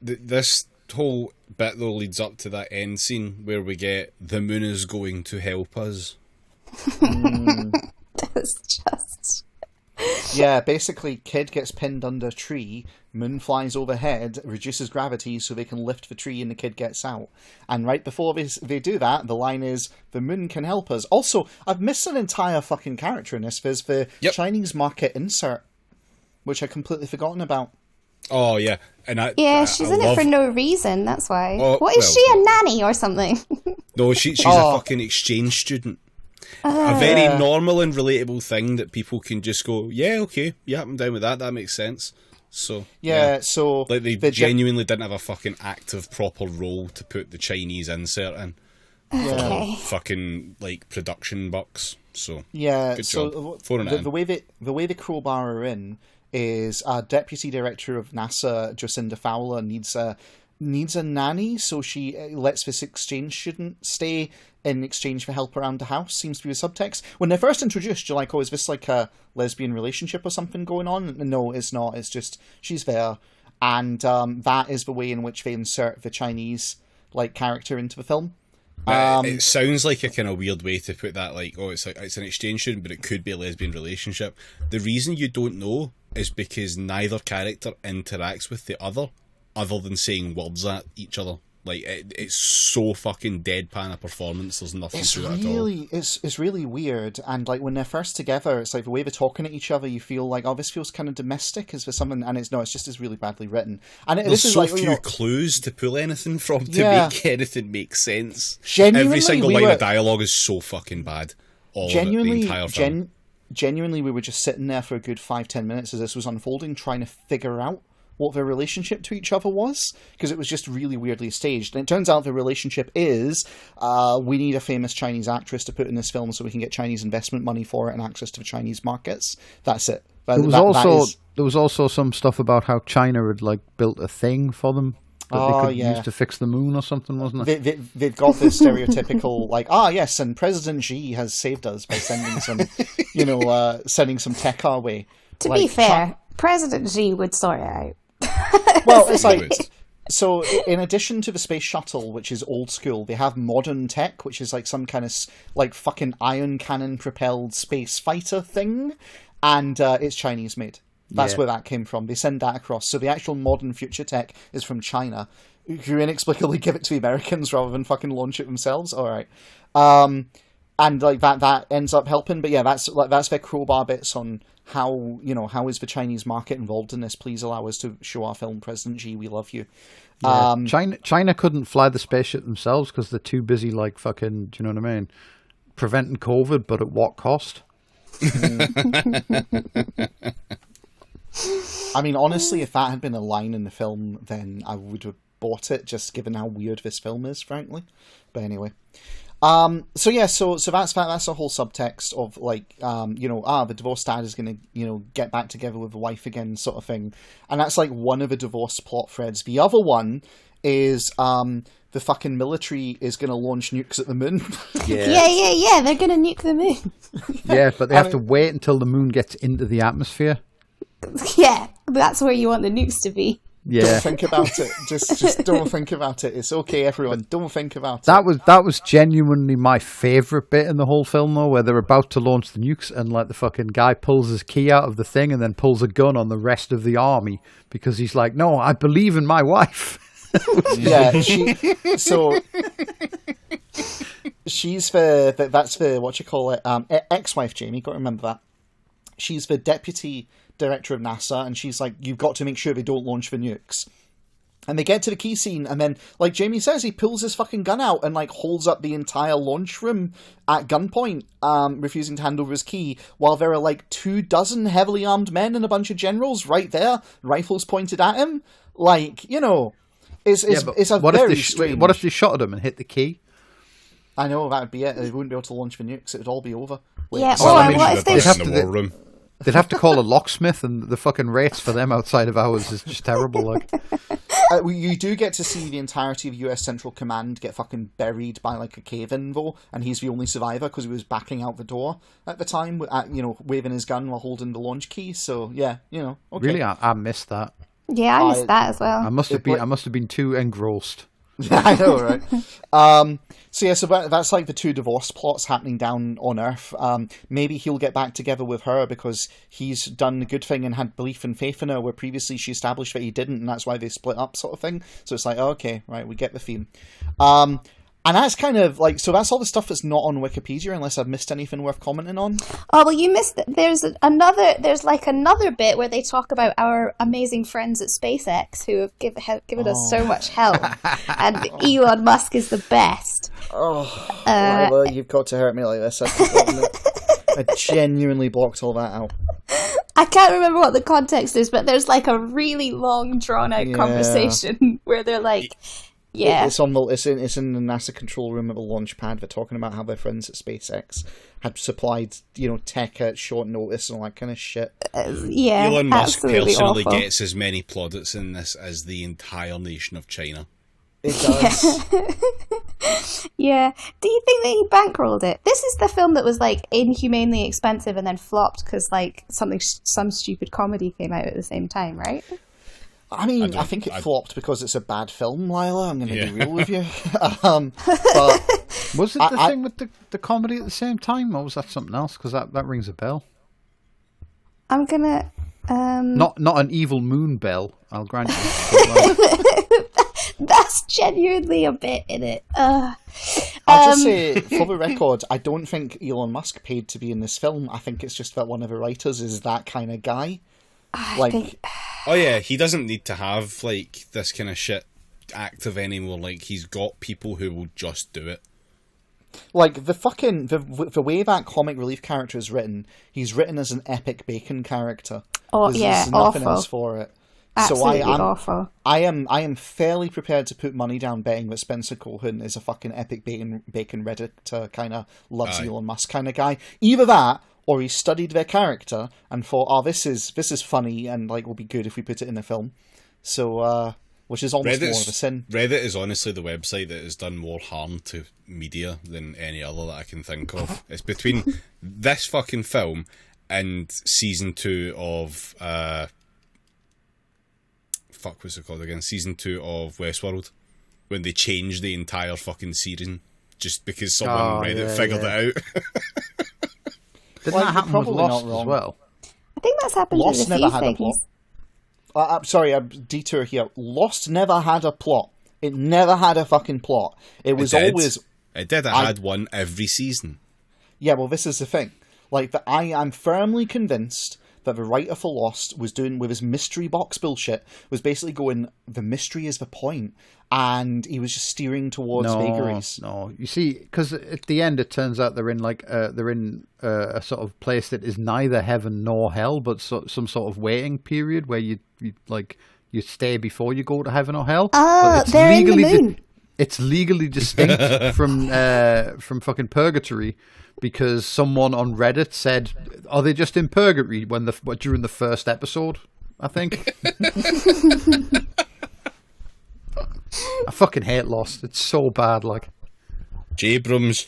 This whole bit though leads up to that end scene where we get the moon is going to help us. It's just. Yeah, basically, kid gets pinned under a tree, moon flies overhead, reduces gravity so they can lift the tree and the kid gets out. And right before they do that, the line is, the moon can help us. Also, I've missed an entire fucking character in this. There's the Chinese market insert, which I'd completely forgotten about. Oh, yeah. She's in it for no reason, that's why. What is she, a nanny or something? No, she's a fucking exchange student. A very normal and relatable thing that people can just go, yeah, okay, yeah, I'm down with that, that makes sense. So so like they genuinely didn't have a fucking active proper role to put the Chinese insert in. Okay. Fucking like production bucks. So yeah, good so job. the way the crowbar are in is Deputy Director of NASA Jacinda Fowler needs a nanny, so she lets this exchange student stay in exchange for help around the house, seems to be the subtext. When they're first introduced, you're like, is this like a lesbian relationship or something going on? No, it's not. It's just, she's there. And that is the way in which they insert the Chinese character into the film. It sounds like a kind of weird way to put that, it's an exchange student, but it could be a lesbian relationship. The reason you don't know is because neither character interacts with the other than saying words at each other. It's so fucking deadpan a performance. There's nothing to it at all. It's really weird. And when they're first together, it's like the way they're talking at each other. You feel like, this feels kind of domestic. Is there something? And it's just really badly written. And there's so few clues to pull anything from to make anything make sense. Every single line of dialogue is so fucking bad. Genuinely, the entire film. Genuinely, we were just sitting there for a good 5-10 minutes as this was unfolding, trying to figure out what their relationship to each other was, because it was just really weirdly staged. And it turns out the relationship is, we need a famous Chinese actress to put in this film so we can get Chinese investment money for it and access to the Chinese markets. That's it. There was also some stuff about how China had built a thing for them that they could use to fix the moon or something, wasn't it? They've got this stereotypical, yes, and President Xi has saved us by sending some, sending some tech our way. To be fair, President Xi would sort it out. Well, it's so in addition to the space shuttle, which is old school, they have modern tech, which is some kind of fucking ion cannon propelled space fighter thing, and it's Chinese made. That's where that came from. They send that across. So the actual modern future tech is from China, who inexplicably give it to the Americans rather than fucking launch it themselves. All right. And like that ends up helping. But yeah, that's their crowbar bits on how is the Chinese market involved in this. Please allow us to show our film, President Xi, we love you. Yeah. China couldn't fly the spaceship themselves because they're too busy, like, fucking, do you know what I mean? Preventing COVID, but at what cost? I mean, honestly, if that had been a line in the film, then I would have bought it, just given how weird this film is, frankly. But anyway. So that's the whole subtext of, like, the divorced dad is going to, get back together with the wife again, sort of thing. And that's, like, one of the divorce plot threads. The other one is, the fucking military is going to launch nukes at the moon. Yeah. They're going to nuke the moon. Yeah, but they have to wait until the moon gets into the atmosphere. Yeah, that's where you want the nukes to be. Yeah. Don't think about it. Just don't think about it. It's okay, everyone. Don't think about it. That was genuinely my favourite bit in the whole film, though, where they're about to launch the nukes and, like, the fucking guy pulls his key out of the thing and then pulls a gun on the rest of the army because he's like, no, I believe in my wife. Yeah, she's that's the what you call it, ex-wife Jamie. Got to remember that. She's the deputy director of NASA, and she's like, you've got to make sure they don't launch the nukes. And they get to the key scene, and then, like Jamie says, he pulls his fucking gun out and, like, holds up the entire launch room at gunpoint, refusing to hand over his key, while there are, like, 24 heavily armed men and a bunch of generals right there, rifles pointed at him. Like, it's a very strange... What if they shot at him and hit the key? I know, that would be it. They wouldn't be able to launch the nukes. It would all be over. Yeah, what if they... They'd have to call a locksmith, and the fucking rates for them outside of ours is just terrible. Like, you do get to see the entirety of US Central Command get fucking buried by, like, a cave-in, though, and he's the only survivor because he was backing out the door at the time, waving his gun while holding the launch key. So yeah, okay. Really, I missed that. Yeah, I missed that as well. I must have been too engrossed. I know, right? So that's like the two divorce plots happening down on Earth. Maybe he'll get back together with her because he's done the good thing and had belief and faith in her, where previously she established that he didn't, and that's why they split up, sort of thing. So it's like, okay, right, we get the theme. And that's kind of like, so that's all the stuff that's not on Wikipedia, unless I've missed anything worth commenting on. Oh, well, you missed it. There's another bit where they talk about our amazing friends at SpaceX who have given us so much help, and Elon Musk is the best. Lila, you've got to hurt me like this. I've forgotten it. I genuinely blocked all that out. I can't remember what the context is, but there's like a really long, drawn-out conversation where they're like... Yeah, it's in the NASA control room at the launch pad. They're talking about how their friends at SpaceX had supplied, tech at short notice and all that kind of shit. Elon Musk personally awful. gets as many plaudits in this as the entire nation of China. It does. Yeah. Do you think that he bankrolled it? This is the film that was like inhumanely expensive and then flopped because like some stupid comedy came out at the same time, right? I mean, I think it flopped because it's a bad film, Lila. I'm going to be real with you. But was it the thing with the comedy at the same time, or was that something else? Because that rings a bell. I'm going to... Not an evil moon bell, I'll grant you. That's genuinely a bit in it. I'll just say, for the record, I don't think Elon Musk paid to be in this film. I think it's just that one of the writers is that kind of guy. Oh yeah, he doesn't need to have like this kind of shit active anymore. Like, he's got people who will just do it. Like the way that comic relief character is written, he's written as an epic bacon character. There's nothing awful. else for it. Absolutely awful. I am fairly prepared to put money down betting that Spencer Cohen is a fucking epic bacon Redditor kind of loves Elon Musk kind of guy. Either that, or he studied their character and thought, this is funny and like will be good if we put it in the film. So, which is almost more of a sin. Reddit is honestly the website that has done more harm to media than any other that I can think of. It's between this fucking film and season 2 of what's it called again? Season 2 of Westworld, when they changed the entire fucking series just because someone Reddit figured it out. Didn't that happen with Lost as well? think that's happened with Lost a never few had a plot. things. I'm sorry, a detour here. Lost never had a plot. It never had a fucking plot. It was always... It did. It had one every season. Yeah, well, this is the thing. Like, that I am firmly convinced that the writer for Lost was doing, with his mystery box bullshit, was basically going, the mystery is the point, and he was just steering towards vagaries. No, you see, because at the end it turns out they're in a sort of place that is neither heaven nor hell, but some sort of waiting period where you stay before you go to heaven or hell. Oh, they're in the moon. It's legally distinct from fucking purgatory, because someone on Reddit said, "Are they just in purgatory during the first episode?" I think. I fucking hate Lost. It's so bad. Like, Abrams.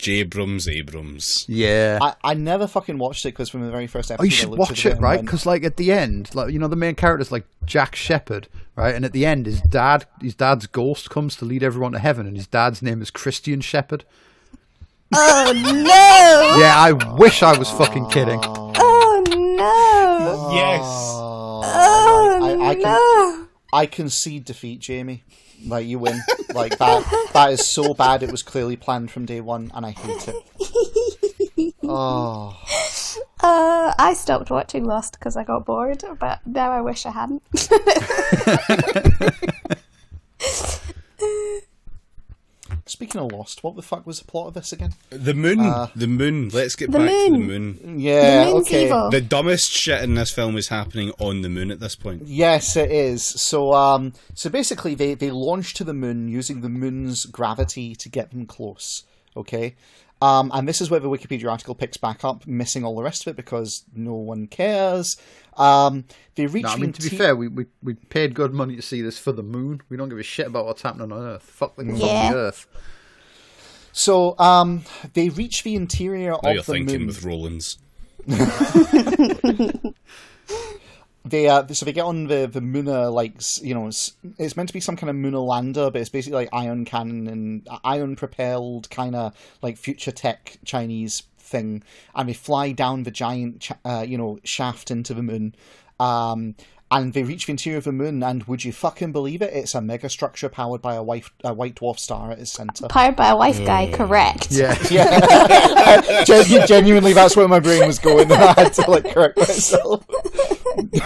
yeah. I never fucking watched it because from the very first episode. Oh, you should watch it, right? Because like at the end, like, you know, the main character is like Jack Shepherd, right? And at the end, his dad's ghost comes to lead everyone to heaven, and his dad's name is Christian Shepherd. Oh no! Yeah, I wish I was fucking kidding. Oh no! Yes. Oh no! I concede defeat, Jamie. Like, you win. Like, that is so bad. It was clearly planned from day one, and I hate it. Oh. I stopped watching Lost because I got bored, but now I wish I hadn't. Speaking of Lost, what the fuck was the plot of this again? The moon. The moon. Let's get The back to the moon. moon. Yeah, The moon's okay. evil. The dumbest shit in this film is happening on the moon at this point. Yes, it is. So basically, they launch to the moon using the moon's gravity to get them close. Okay, and this is where the Wikipedia article picks back up, missing all the rest of it because no one cares. They reach. No, I mean, to be fair, we paid good money to see this for the moon. We don't give a shit about what's happening on Earth. Fuck things on the Earth. So they reach the interior Now of you're the thinking moon. with Rollins. So they get on the Moona, like, you know, it's meant to be some kind of Moona lander, but it's basically like ion cannon and ion propelled kind of like future tech Chinese thing, and they fly down the giant shaft into the moon. And they reach the interior of the moon, and would you fucking believe it? It's a megastructure powered by a white dwarf star at its center. Powered by a wife guy, correct. Yeah. Genuinely, that's where my brain was going. I had to like correct myself.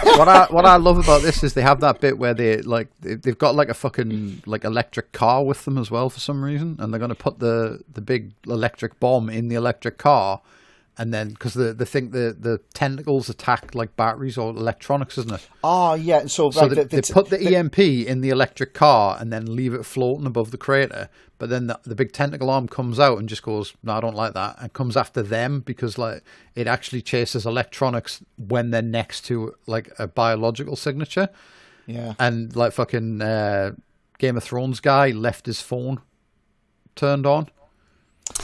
What I love about this is they have that bit where they've got like a fucking like electric car with them as well for some reason, and they're going to put the big electric bomb in the electric car. And then, because they think the tentacles attack like batteries or electronics, isn't it? Oh, yeah. So they put the EMP in the electric car and then leave it floating above the crater. But then the big tentacle arm comes out and just goes, "No, I don't like that," and comes after them because like it actually chases electronics when they're next to like a biological signature. Yeah. And like fucking Game of Thrones guy left his phone turned on.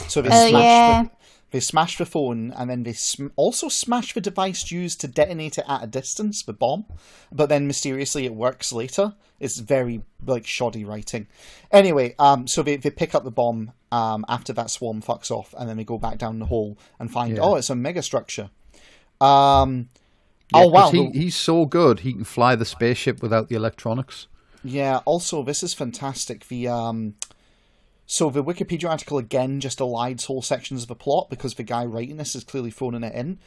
So they They smash the phone, and then they also smash the device used to detonate it at a distance, the bomb. But then mysteriously it works later. It's very like shoddy writing. Anyway, so they pick up the bomb after that swarm fucks off, and then they go back down the hole and find it's a megastructure. Oh wow, he's so good he can fly the spaceship without the electronics. Yeah. Also, this is fantastic. So the Wikipedia article, again, just elides whole sections of the plot because the guy writing this is clearly phoning it in.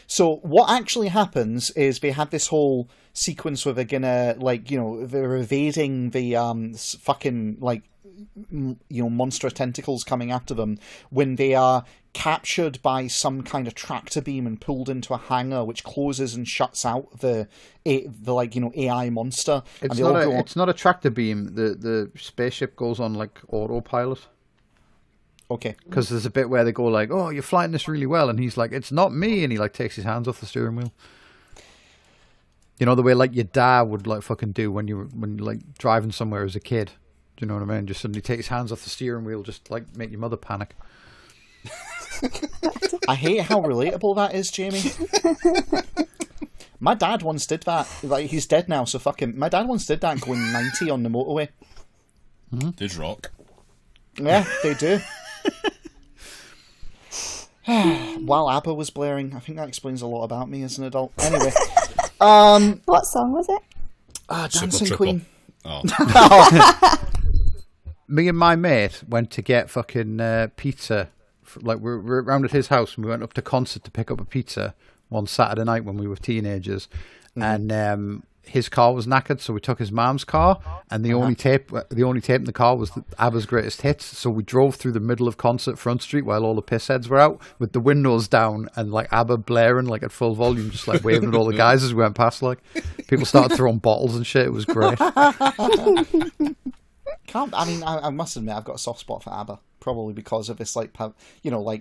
So what actually happens is they have this whole sequence where they're gonna, like, you know, they're evading the fucking, like, you know, monster tentacles coming after them when they are captured by some kind of tractor beam and pulled into a hangar which closes and shuts out the like, you know, AI monster. It's not a tractor beam. The spaceship goes on like autopilot. Okay. Because there's a bit where they go like, "Oh, you're flying this really well," and he's like, "It's not me," and he like takes his hands off the steering wheel. You know, the way like your dad would like fucking do when you're like driving somewhere as a kid. Do you know what I mean? Just suddenly take his hands off the steering wheel, just like make your mother panic. I hate how relatable that is, Jamie. My dad once did that. Like, he's dead now, so fuck him. My dad once did that going 90 on the motorway. Did rock. Yeah, they do. While ABBA was blaring. I think that explains a lot about me as an adult. Anyway. What song was it? Dancing Queen. Oh. Me and my mate went to get fucking pizza. Like, we were around at his house and we went up to concert to pick up a pizza one Saturday night when we were teenagers. And his car was knackered, so we took his mum's car, and the only tape in the car was ABBA's greatest hits. So we drove through the middle of Concert Front Street while all the pissheads were out, with the windows down and like ABBA blaring like at full volume, just like waving at all the guys as we went past. Like, people started throwing bottles and shit. It was great. I must admit, I've got a soft spot for ABBA, probably because of this, like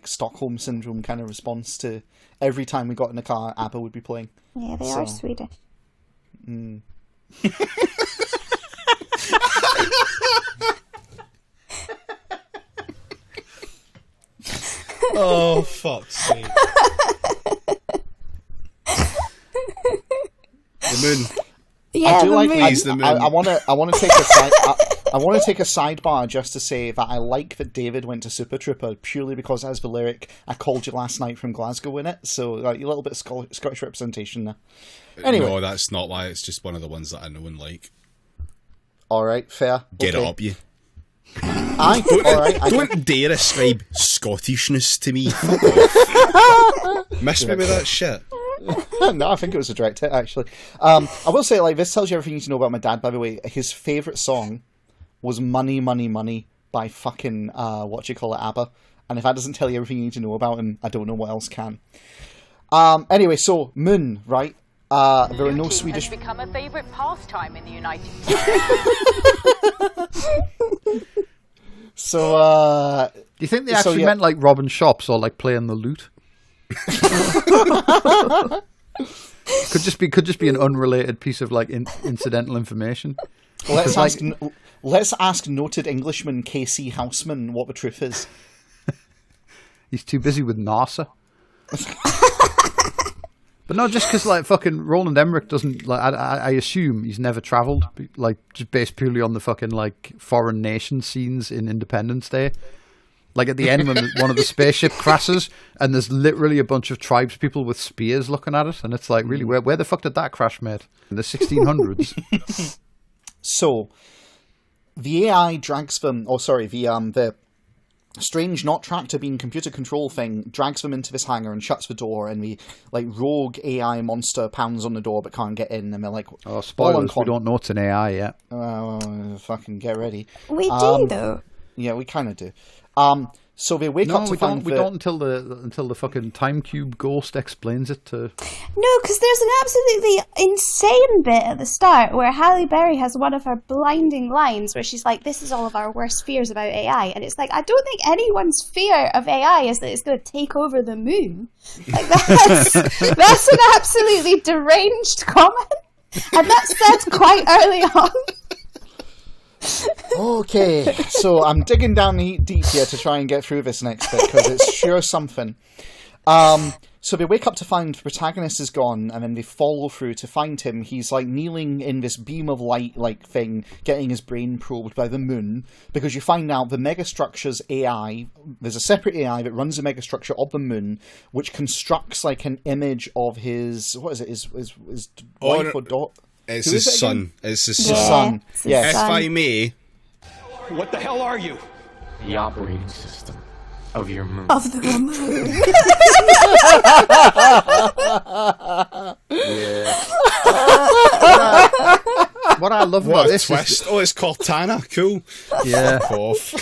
Stockholm syndrome kind of response to every time we got in the car, ABBA would be playing. Yeah, they are Swedish. Oh, fuck's sake. The moon. Yeah, I do the like moon. the moon. I want to take a side. I want to take a sidebar just to say that I like that David went to Super Trooper purely because it has the lyric "I called you last night from Glasgow" in it. So like a little bit of Scottish representation there. Anyway, No, that's not why. It's just one of the ones that I know and like. all right, fair. Get okay. it up, you. Aye, all right. Don't dare ascribe Scottishness to me. Fuck off. Miss me with that shit. No, I think it was a direct hit, actually. I will say, like, this tells you everything you need to know about my dad, by the way. His favourite song was Money, Money, Money by fucking, ABBA. And if that doesn't tell you everything you need to know about him, I don't know what else can. Anyway, so, Moon, right? There are no Swedish... has become a favourite pastime in the United States. So, Do you think they actually meant like robbing shops or like playing the lute? Could just be an unrelated piece of like incidental information. Let's ask noted Englishman K.C. Houseman what the truth is. He's too busy with NASA. But no, just because like fucking Roland Emmerich doesn't like. I assume he's never travelled, like just based purely on the fucking like foreign nation scenes in Independence Day. Like at the end when one of the spaceship crashes and there's literally a bunch of tribespeople with spears looking at it, and it's like, really, where the fuck did that crash, mate? In the 1600s. So the AI drags them. Oh, sorry, the strange not tractor beam computer control thing drags them into this hangar and shuts the door, and the like rogue AI monster pounds on the door but can't get in, and they're like, oh, spoilers, we don't know it's an AI yet. Fucking get ready. We do, though. Yeah, we kind of do. So they wake up to find we don't until the fucking time cube ghost explains it to... No, because there's an absolutely insane bit at the start where Halle Berry has one of her blinding lines where she's like, this is all of our worst fears about AI. And it's like, I don't think anyone's fear of AI is that it's going to take over the moon. Like, that's an absolutely deranged comment. And that's said quite early on. Okay, so I'm digging down deep here to try and get through this next bit because it's sure something. So they wake up to find the protagonist is gone, and then they follow through to find him. He's like kneeling in this beam of light like thing, getting his brain probed by the moon, because you find out the megastructure's AI, there's a separate AI that runs the megastructure of the moon, which constructs like an image of his, what is it, his wife or daughter? It's his son. It's his His son. son. Yeah. If I may, What the hell are you? The operating system of your moon. Of the moon. What I love what about a this twist. is... Oh, it's Cortana. Cool. Yeah. Fuck off.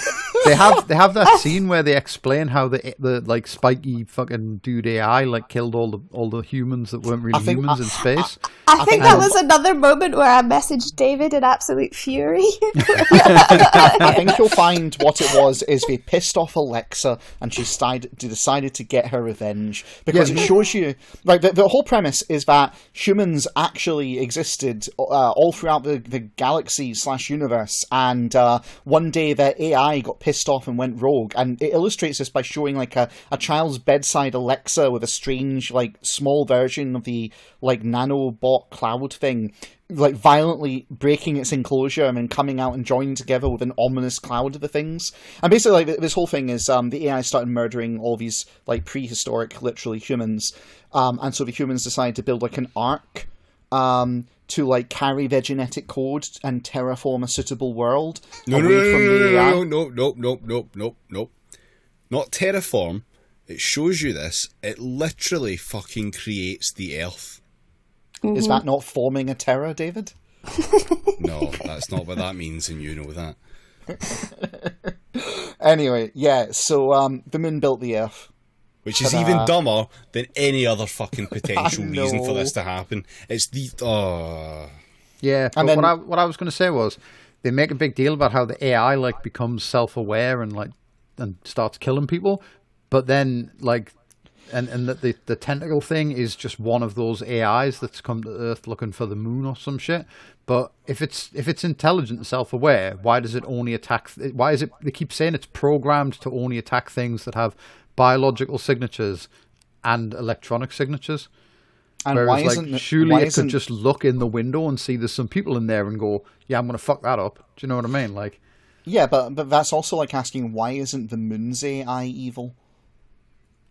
They have that scene where they explain how the like spiky fucking dude AI like killed all the humans that weren't really humans in space. I think that was another moment where I messaged David in absolute fury. I think you'll find what it was is they pissed off Alexa and she decided to get her revenge, because it shows you like the whole premise is that humans actually existed all throughout the galaxy / universe, and one day their AI got pissed pissed off and went rogue. And it illustrates this by showing like a child's bedside Alexa with a strange like small version of the like nanobot cloud thing, like violently breaking its enclosure and then coming out and joining together with an ominous cloud of the things. And basically, like, this whole thing is the AI started murdering all these like prehistoric, literally humans, and so the humans decided to build like an ark to like carry their genetic code and terraform a suitable world No, not terraform. It shows you this. It literally fucking creates the Earth. Is that not forming a terror, David? No, that's not what that means, and you know that. Anyway, yeah, so the moon built the Earth. Which is even dumber than any other fucking potential reason for this to happen. It's the... Yeah, but And then- what I was going to say was, they make a big deal about how the AI like becomes self-aware and starts killing people, but then like... And the tentacle thing is just one of those AIs that's come to Earth looking for the moon or some shit. But if it's intelligent and self-aware, why does it only attack? Why is it? They keep saying it's programmed to only attack things that have biological signatures and electronic signatures. And whereas, why like, isn't surely why it isn't could just look in the window and see there's some people in there and go, yeah, I'm going to fuck that up. Do you know what I mean? Like, yeah, but that's also like asking why isn't the moon's AI evil?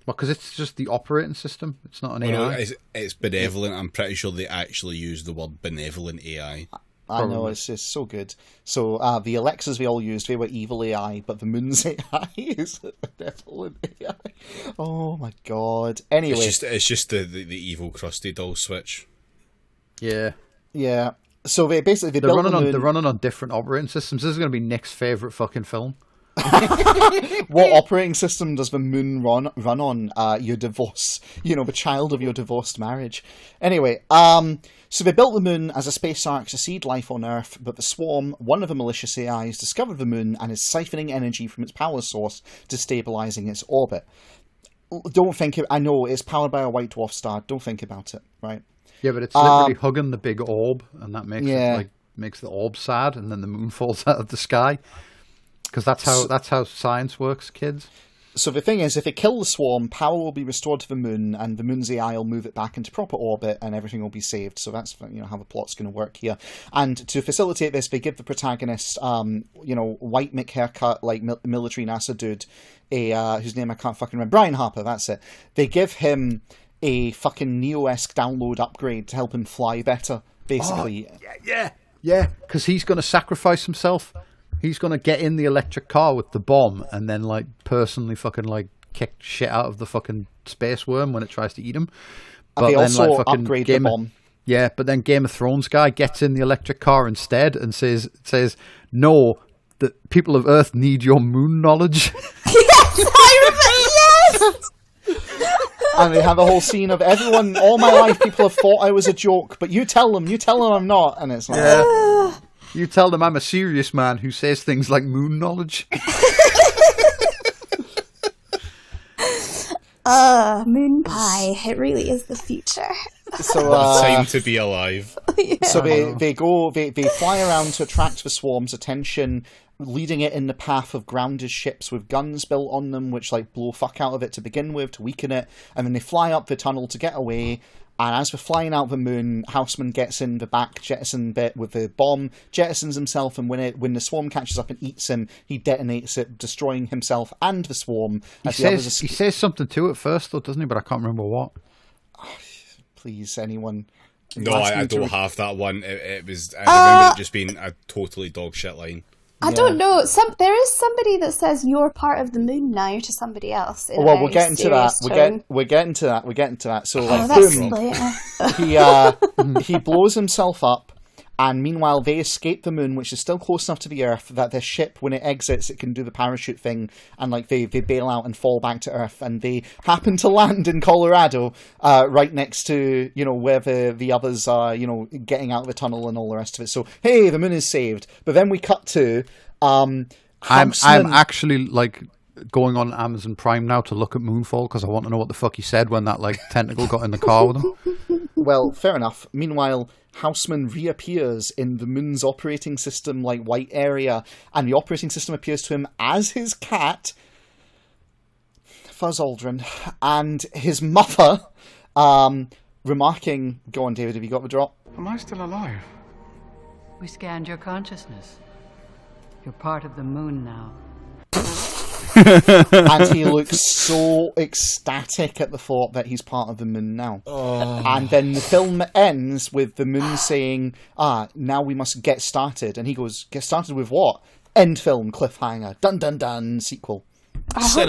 well, because it's just the operating system. It's not an AI. Well, no, it's benevolent. I'm pretty sure they actually use the word benevolent AI. I know, it's just so good. So the Alexas we all used, they were evil AI, but the moon's AI is a benevolent AI. Oh my god. Anyway. It's just the evil crusty doll switch. Yeah. Yeah. So they built the moon. They're running on different operating systems. This is going to be Nick's favourite fucking film. What operating system does the moon run on? Your divorce, the child of your divorced marriage. Anyway, so they built the moon as a space ark to seed life on Earth, but the swarm, one of the malicious AIs, discovered the moon and is siphoning energy from its power source, destabilizing its orbit. I know it's powered by a white dwarf star. Don't think about it, right? Yeah, but it's literally hugging the big orb, and that makes the orb sad, and then the moon falls out of the sky. Because that's how science works, kids. So the thing is, if it kills the swarm, power will be restored to the moon, and the moon's AI will move it back into proper orbit, and everything will be saved. So that's how the plot's going to work here. And to facilitate this, they give the protagonist, white Mick haircut, like military NASA dude, whose name I can't fucking remember, Brian Harper. That's it. They give him a fucking Neo-esque download upgrade to help him fly better, basically. Oh, yeah. Because he's going to sacrifice himself. He's going to get in the electric car with the bomb and then, like, personally fucking, like, kick shit out of the fucking space worm when it tries to eat him. But they also upgrade the bomb. Yeah, but then Game of Thrones guy gets in the electric car instead and says, no, the people of Earth need your moon knowledge. Yes, I remember, yes! And they have a whole scene of everyone, all my life people have thought I was a joke, but you tell them I'm not. And it's like... Yeah. You tell them I'm a serious man who says things like moon knowledge. Moon pie. It really is the future. So time to be alive. Yeah. So they fly around to attract the swarm's attention, leading it in the path of grounded ships with guns built on them, which like blow fuck out of it to begin with, to weaken it, and then they fly up the tunnel to get away. And as we're flying out the moon, Houseman gets in the back jettison bit with the bomb, jettisons himself, and when the swarm catches up and eats him, he detonates it, destroying himself and the swarm. He says something to it first, though, doesn't he? But I can't remember what. Please, anyone. No, I don't have that one. I remember it just being a totally dog shit line. I don't know. There is somebody that says you're part of the moon now to somebody else. Well, we're getting to that. We're getting to that. So, boom. He blows himself up, and meanwhile they escape the moon, which is still close enough to the Earth that their ship, when it exits, it can do the parachute thing, and like they bail out and fall back to Earth, and they happen to land in Colorado, right next to where the others are, getting out of the tunnel and all the rest of it. So hey, the moon is saved. But then we cut to I'm actually like going on Amazon Prime now to look at Moonfall because I want to know what the fuck he said when that like tentacle got in the car with him. Well, fair enough. Meanwhile, Houseman reappears in the moon's operating system, like, white area, and the operating system appears to him as his cat, Fuzz Aldrin, and his mother, remarking, go on, David, have you got the drop? Am I still alive? We scanned your consciousness. You're part of the moon now. And he looks so ecstatic at the thought that he's part of the moon now. Oh. And then the film ends with the moon saying, now we must get started. And he goes, get started with what? End film, cliffhanger, dun dun dun, sequel. I hope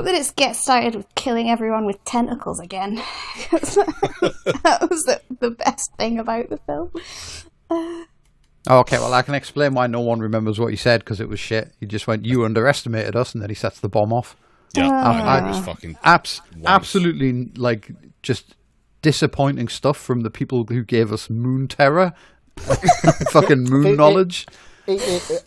that it gets started with killing everyone with tentacles again. That was the best thing about the film. Okay, well, I can explain why no one remembers what he said, because it was shit. He just went, you underestimated us, and then he sets the bomb off. Yeah, it was fucking... absolutely, like, just disappointing stuff from the people who gave us moon terror. Fucking moon knowledge.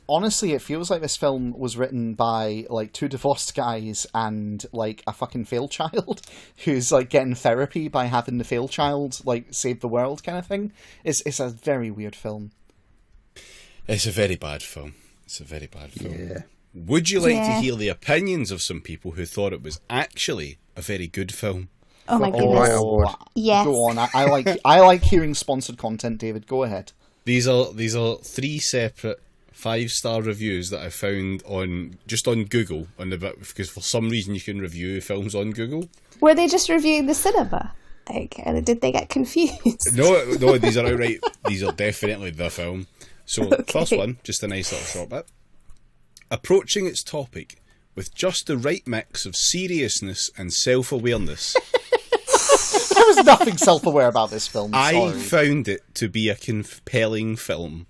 Honestly, it feels like this film was written by, like, two divorced guys and, like, a fucking failed child who's, like, getting therapy by having the failed child, like, save the world kind of thing. It's a very weird film. It's a very bad film. Yeah. Would you like to hear the opinions of some people who thought it was actually a very good film? Oh my goodness. Yes. Go on. I like hearing sponsored content, David. Go ahead. These are 3 separate 5-star reviews that I found on Google because for some reason you can review films on Google. Were they just reviewing the cinema? Like, did they get confused? No, these are outright. These are definitely the film. So, First one, just a nice little short bit. Approaching its topic with just the right mix of seriousness and self-awareness. There was nothing self-aware about this film. I found it to be a compelling film.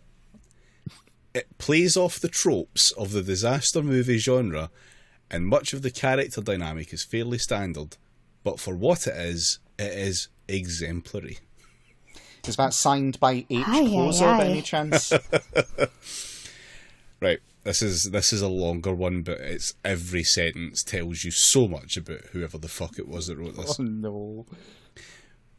It plays off the tropes of the disaster movie genre, and much of the character dynamic is fairly standard. But for what it is exemplary. Is that signed by H. Poser by any chance? Right, this is a longer one, but it's every sentence tells you so much about whoever the fuck it was that wrote this. Oh no.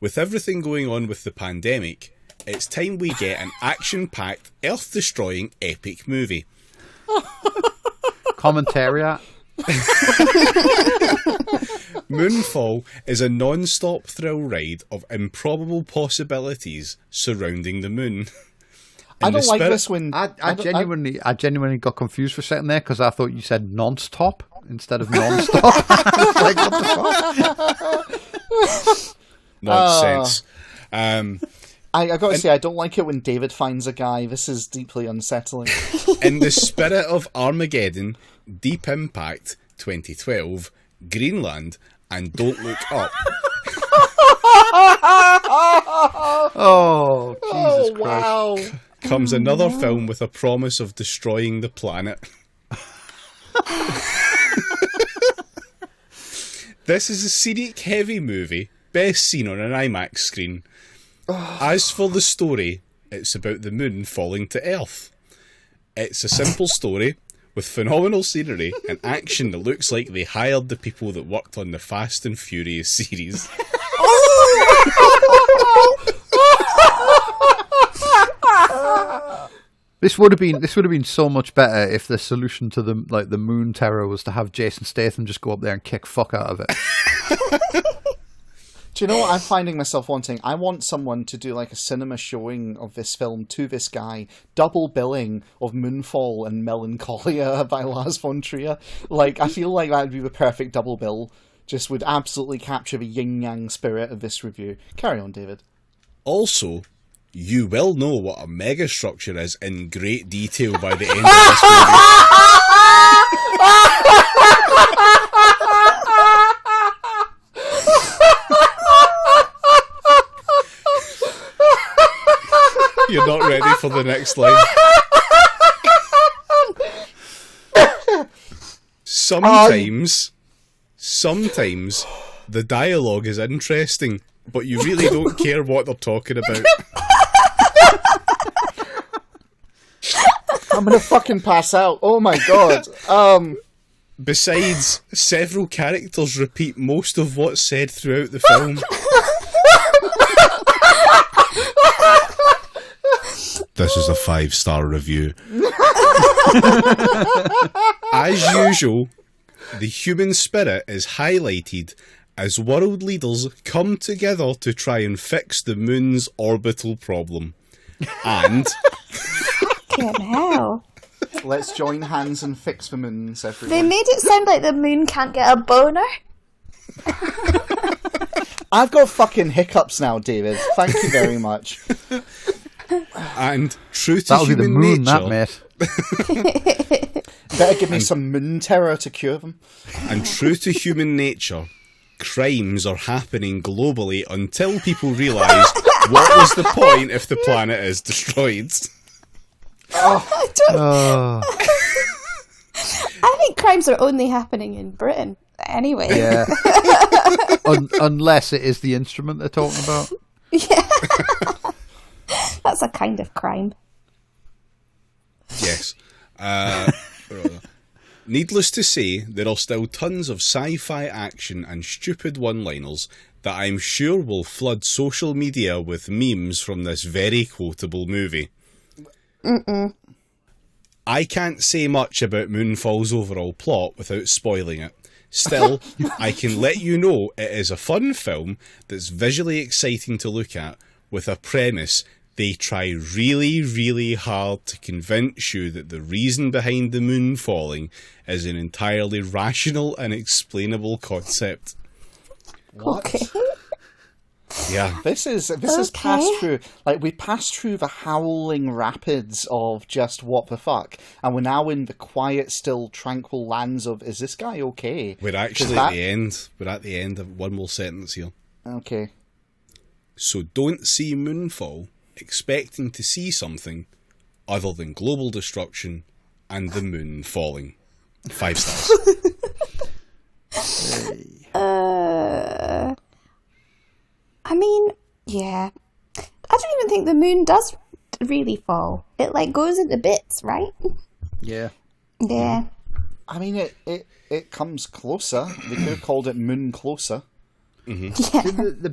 With everything going on with the pandemic, it's time we get an action-packed, earth-destroying epic movie. Commentariat. Moonfall is a non-stop thrill ride of improbable possibilities surrounding the moon. I don't like this when... I genuinely got confused for a second there because I thought you said non-stop instead of non-stop. Like, what the fuck? Nonsense. I gotta say, I don't like it when David finds a guy. This is deeply unsettling. In the spirit of Armageddon, Deep Impact, 2012, Greenland, and Don't Look Up. Oh, Jesus Christ. Wow. Comes another film with a promise of destroying the planet. This is a scenic heavy movie, best seen on an IMAX screen. As for the story, it's about the moon falling to Earth. It's a simple story with phenomenal scenery and action that looks like they hired the people that worked on the Fast and Furious series. This would have been so much better if the solution to the moon terror was to have Jason Statham just go up there and kick fuck out of it. Do you know what I'm finding myself wanting? I want someone to do like a cinema showing of this film to this guy, double billing of Moonfall and Melancholia by Lars von Trier. Like, I feel like that would be the perfect double bill. Just would absolutely capture the yin-yang spirit of this review. Carry on, David. Also, you will know what a megastructure is in great detail by the end of this movie. You're not ready for the next line. Sometimes the dialogue is interesting, but you really don't care what they're talking about. I'm gonna fucking pass out. Oh my god. Besides, several characters repeat most of what's said throughout the film. This is a 5-star review. As usual, the human spirit is highlighted as world leaders come together to try and fix the moon's orbital problem. And... Fucking hell. Let's join hands and fix the moons, everyone. They made it sound like the moon can't get a boner. I've got fucking hiccups now, David. Thank you very much. And true to That'll be the human moon, nature... that, mate. Better give me some moon terror to cure them. And true to human nature, crimes are happening globally until people realise what was the point if the planet is destroyed. I think crimes are only happening in Britain. Anyway. Yeah. Unless it is the instrument they're talking about. Yeah. That's a kind of crime. Yes. Needless to say, there are still tons of sci-fi action and stupid one-liners that I'm sure will flood social media with memes from this very quotable movie. I can't say much about Moonfall's overall plot without spoiling it. Still, I can let you know it is a fun film that's visually exciting to look at, with a premise they try really, really hard to convince you that the reason behind the moon falling is an entirely rational and explainable concept. What? Okay. Yeah. This is passed through, like, we passed through the howling rapids of just what the fuck, and we're now in the quiet, still, tranquil lands of, is this guy okay? We're actually at the end. We're at the end of one more sentence here. Okay. So don't see Moonfall expecting to see something other than global destruction and the moon falling. 5 stars. I mean, yeah. I don't even think the moon does really fall. It, like, goes into bits, right? Yeah. Yeah. I mean, it comes closer. They could have called it Moon Closer. Mm-hmm. Yeah. The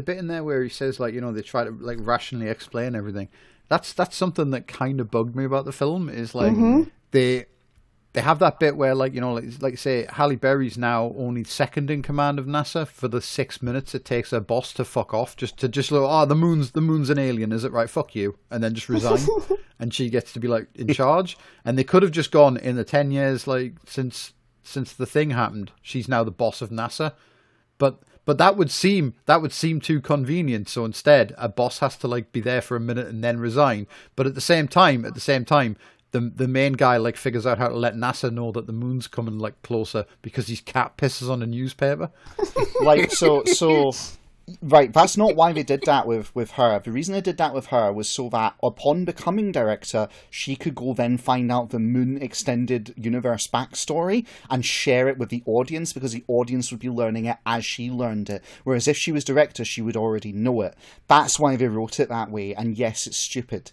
bit in there where he says, like, you know, they try to, like, rationally explain everything. That's something that kind of bugged me about the film, is like they have that bit where, like, you know, like say Halle Berry's now only second in command of NASA for the 6 minutes it takes her boss to fuck off, just look, the moon's an alien, is it? Right, fuck you, and then just resign, and she gets to be, like, in charge. And they could have just gone, in the 10 years, like, since the thing happened, she's now the boss of NASA. But that would seem too convenient. So instead, a boss has to, like, be there for a minute and then resign. But at the same time, the main guy, like, figures out how to let NASA know that the moon's coming, like, closer because his cat pisses on a newspaper. Like, so right, that's not why they did that with her. The reason they did that with her was so that upon becoming director, she could go then find out the Moon Extended Universe backstory and share it with the audience, because the audience would be learning it as she learned it. Whereas if she was director, she would already know it. That's why they wrote it that way, and yes, it's stupid.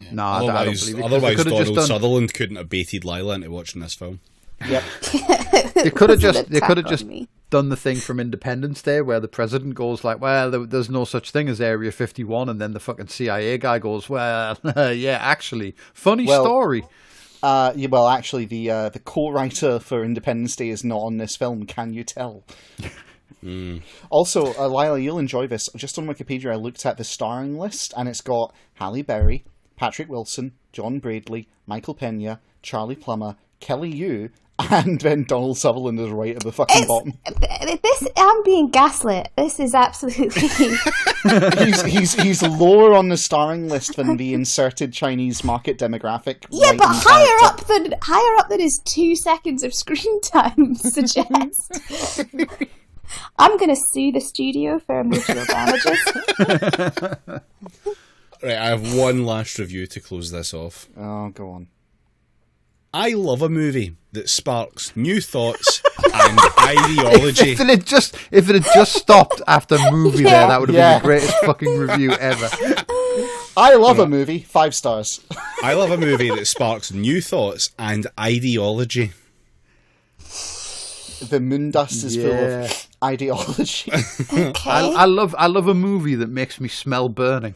Yeah. No, I don't believe it. Otherwise Donald Sutherland couldn't have baited Lila into watching this film. Yep. They could have just done the thing from Independence Day where the president goes like, well, there's no such thing as Area 51, and then the fucking CIA guy goes, well, yeah, actually, funny story. Well, actually, the co-writer for Independence Day is not on this film, can you tell? Also, Lila, you'll enjoy this. Just on Wikipedia, I looked at the starring list, and it's got Halle Berry, Patrick Wilson, John Bradley, Michael Pena, Charlie Plummer, Kelly Yu, and then Donald Sutherland is right at the fucking bottom. I'm being gaslit. This is absolutely... he's lower on the starring list than the inserted Chinese market demographic. Yeah, but higher up than his 2 seconds of screen time suggests. I'm going to sue the studio for emotional damages. Right, I have one last review to close this off. Oh, go on. I love a movie that sparks new thoughts and ideology. If it had just stopped after movie that would have been the greatest fucking review ever. I love a movie, 5 stars. I love a movie that sparks new thoughts and ideology. The moon dust is full of ideology. Okay. I love a movie that makes me smell burning.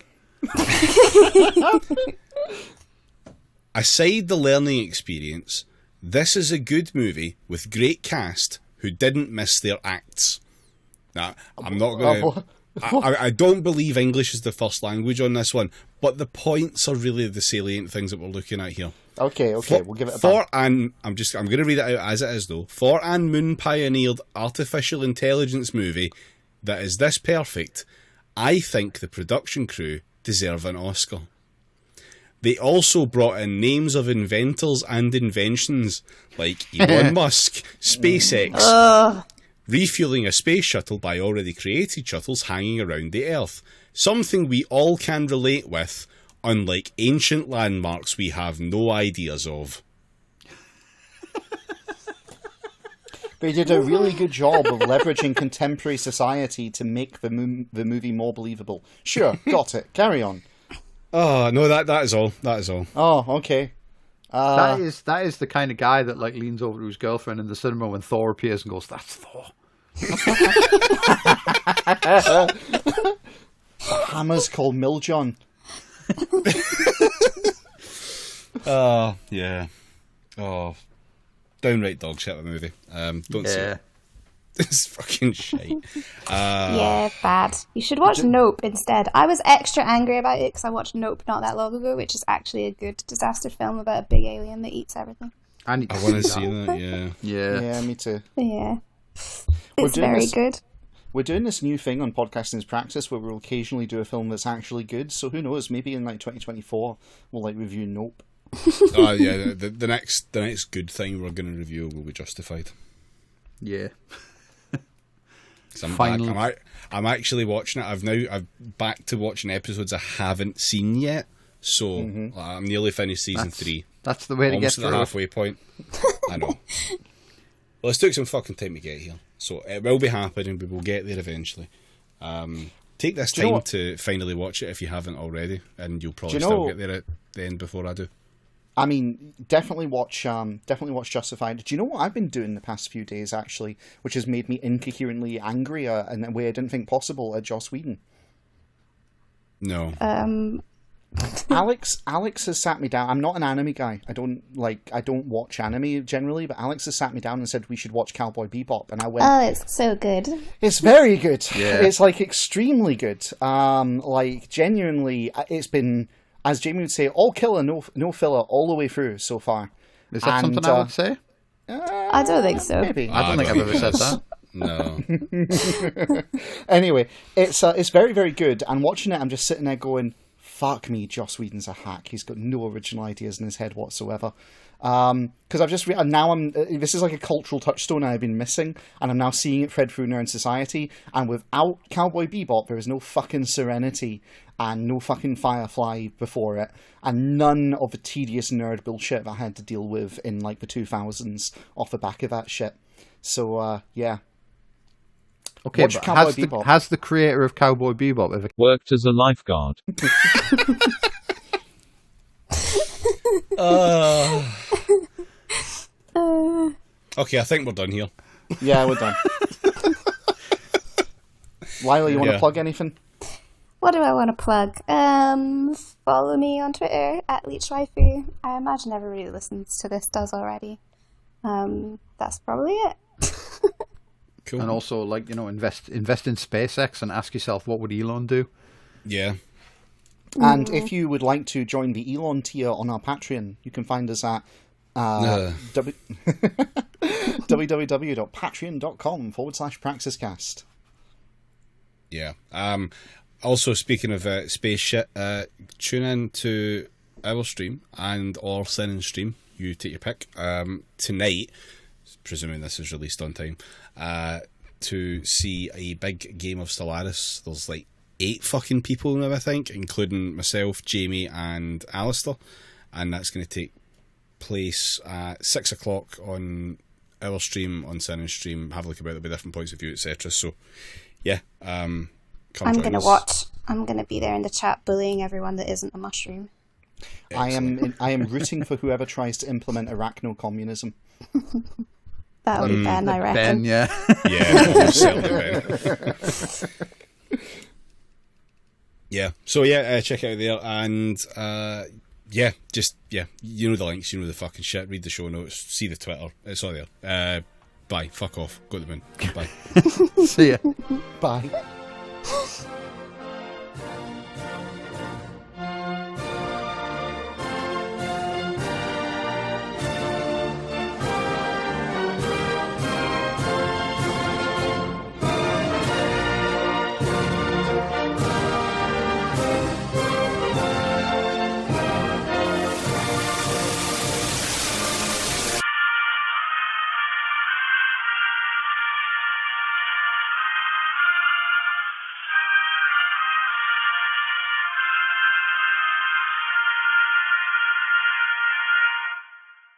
Aside the learning experience, this is a good movie with great cast who didn't miss their acts. Now, I'm not going to... I don't believe English is the first language on this one, but the points are really the salient things that we're looking at here. Okay, we'll give it a back. I'm going to read it out as it is though. For an moon-pioneered artificial intelligence movie that is this perfect, I think the production crew deserve an Oscar. They also brought in names of inventors and inventions like Elon Musk, SpaceX, refueling a space shuttle by already created shuttles hanging around the Earth. Something we all can relate with, unlike ancient landmarks we have no ideas of. They did a really good job of leveraging contemporary society to make the movie more believable. Sure, got it. Carry on. Oh, no, that is all. That is all. Oh, okay. That is the kind of guy that like leans over to his girlfriend in the cinema when Thor appears and goes, "That's Thor." Hammer's called Miljon. Oh, yeah. Oh, downright dog shit of a movie. Don't see it. It's fucking shite. Yeah, bad. You should watch Nope instead. I was extra angry about it because I watched Nope not that long ago, which is actually a good disaster film about a big alien that eats everything. I want to see that, Yeah, me too. Yeah. It's very good. We're doing this new thing on Podcasting's Praxis where we'll occasionally do a film that's actually good, so who knows, maybe in like 2024 we'll like review Nope. Oh yeah, the next good thing we're going to review will be Justified. Yeah. I'm actually watching it. I'm back to watching episodes I haven't seen yet, so I'm nearly finished season 3. That's the way to get through. Almost at the halfway point. I know. Well, it's took some fucking time to get here, so it will be happening. We will get there eventually. Take this time to finally watch it if you haven't already, and you'll probably still get there at the end before I do. I mean, definitely watch Justified. Do you know what I've been doing the past few days, actually, which has made me incoherently angry in a way I didn't think possible at Joss Whedon? No. Alex has sat me down. I'm not an anime guy. I don't watch anime generally, but Alex has sat me down and said we should watch Cowboy Bebop, and I went, "Oh, it's so good. It's very good. Yeah. It's like extremely good. Like genuinely, it's been, as Jamie would say, all killer, no filler, all the way through so far." Is that something I would say? I don't think so. Maybe. I don't think I've ever said that. No. Anyway, it's very, very good. And watching it, I'm just sitting there going, fuck me, Joss Whedon's a hack. He's got no original ideas in his head whatsoever. Because I've just this is like a cultural touchstone I've been missing, and I'm now seeing it thread through Nerd Society. And without Cowboy Bebop, there is no fucking Serenity and no fucking Firefly before it, and none of the tedious nerd bullshit that I had to deal with in like the 2000s off the back of that shit. So yeah. Okay, but has the creator of Cowboy Bebop ever worked as a lifeguard? Okay, I think we're done here. Yeah, we're done. Lila, you want to plug anything? What do I want to plug? Follow me on Twitter at LeechWaifu. I imagine everybody that listens to this does already. That's probably it. Cool. And also, like, invest in SpaceX and ask yourself, what would Elon do? Yeah. And if you would like to join the Elon tier on our Patreon, you can find us at www.patreon.com/praxiscast. Yeah. Also, speaking of space shit, tune in to our stream or Sin stream. You take your pick. Tonight, presuming this is released on time, to see a big game of Stellaris. There's like 8 fucking people now, I think, including myself, Jamie, and Alistair, and that's going to take place at 6 o'clock on our stream, on Sin stream. Have a look about it, there'll be different points of view, etc. So, yeah, come I'm join going to us. watch. I'm going to be there in the chat bullying everyone that isn't a mushroom. I am rooting for whoever tries to implement arachno-communism. That'll be Ben, I reckon. Ben, yeah. Yeah, almost certainly Ben. Yeah. So check it out there, and you know the links, you know the fucking shit. Read the show notes, see the Twitter. It's all there. Bye. Fuck off. Go to the moon. Bye. See ya. Bye.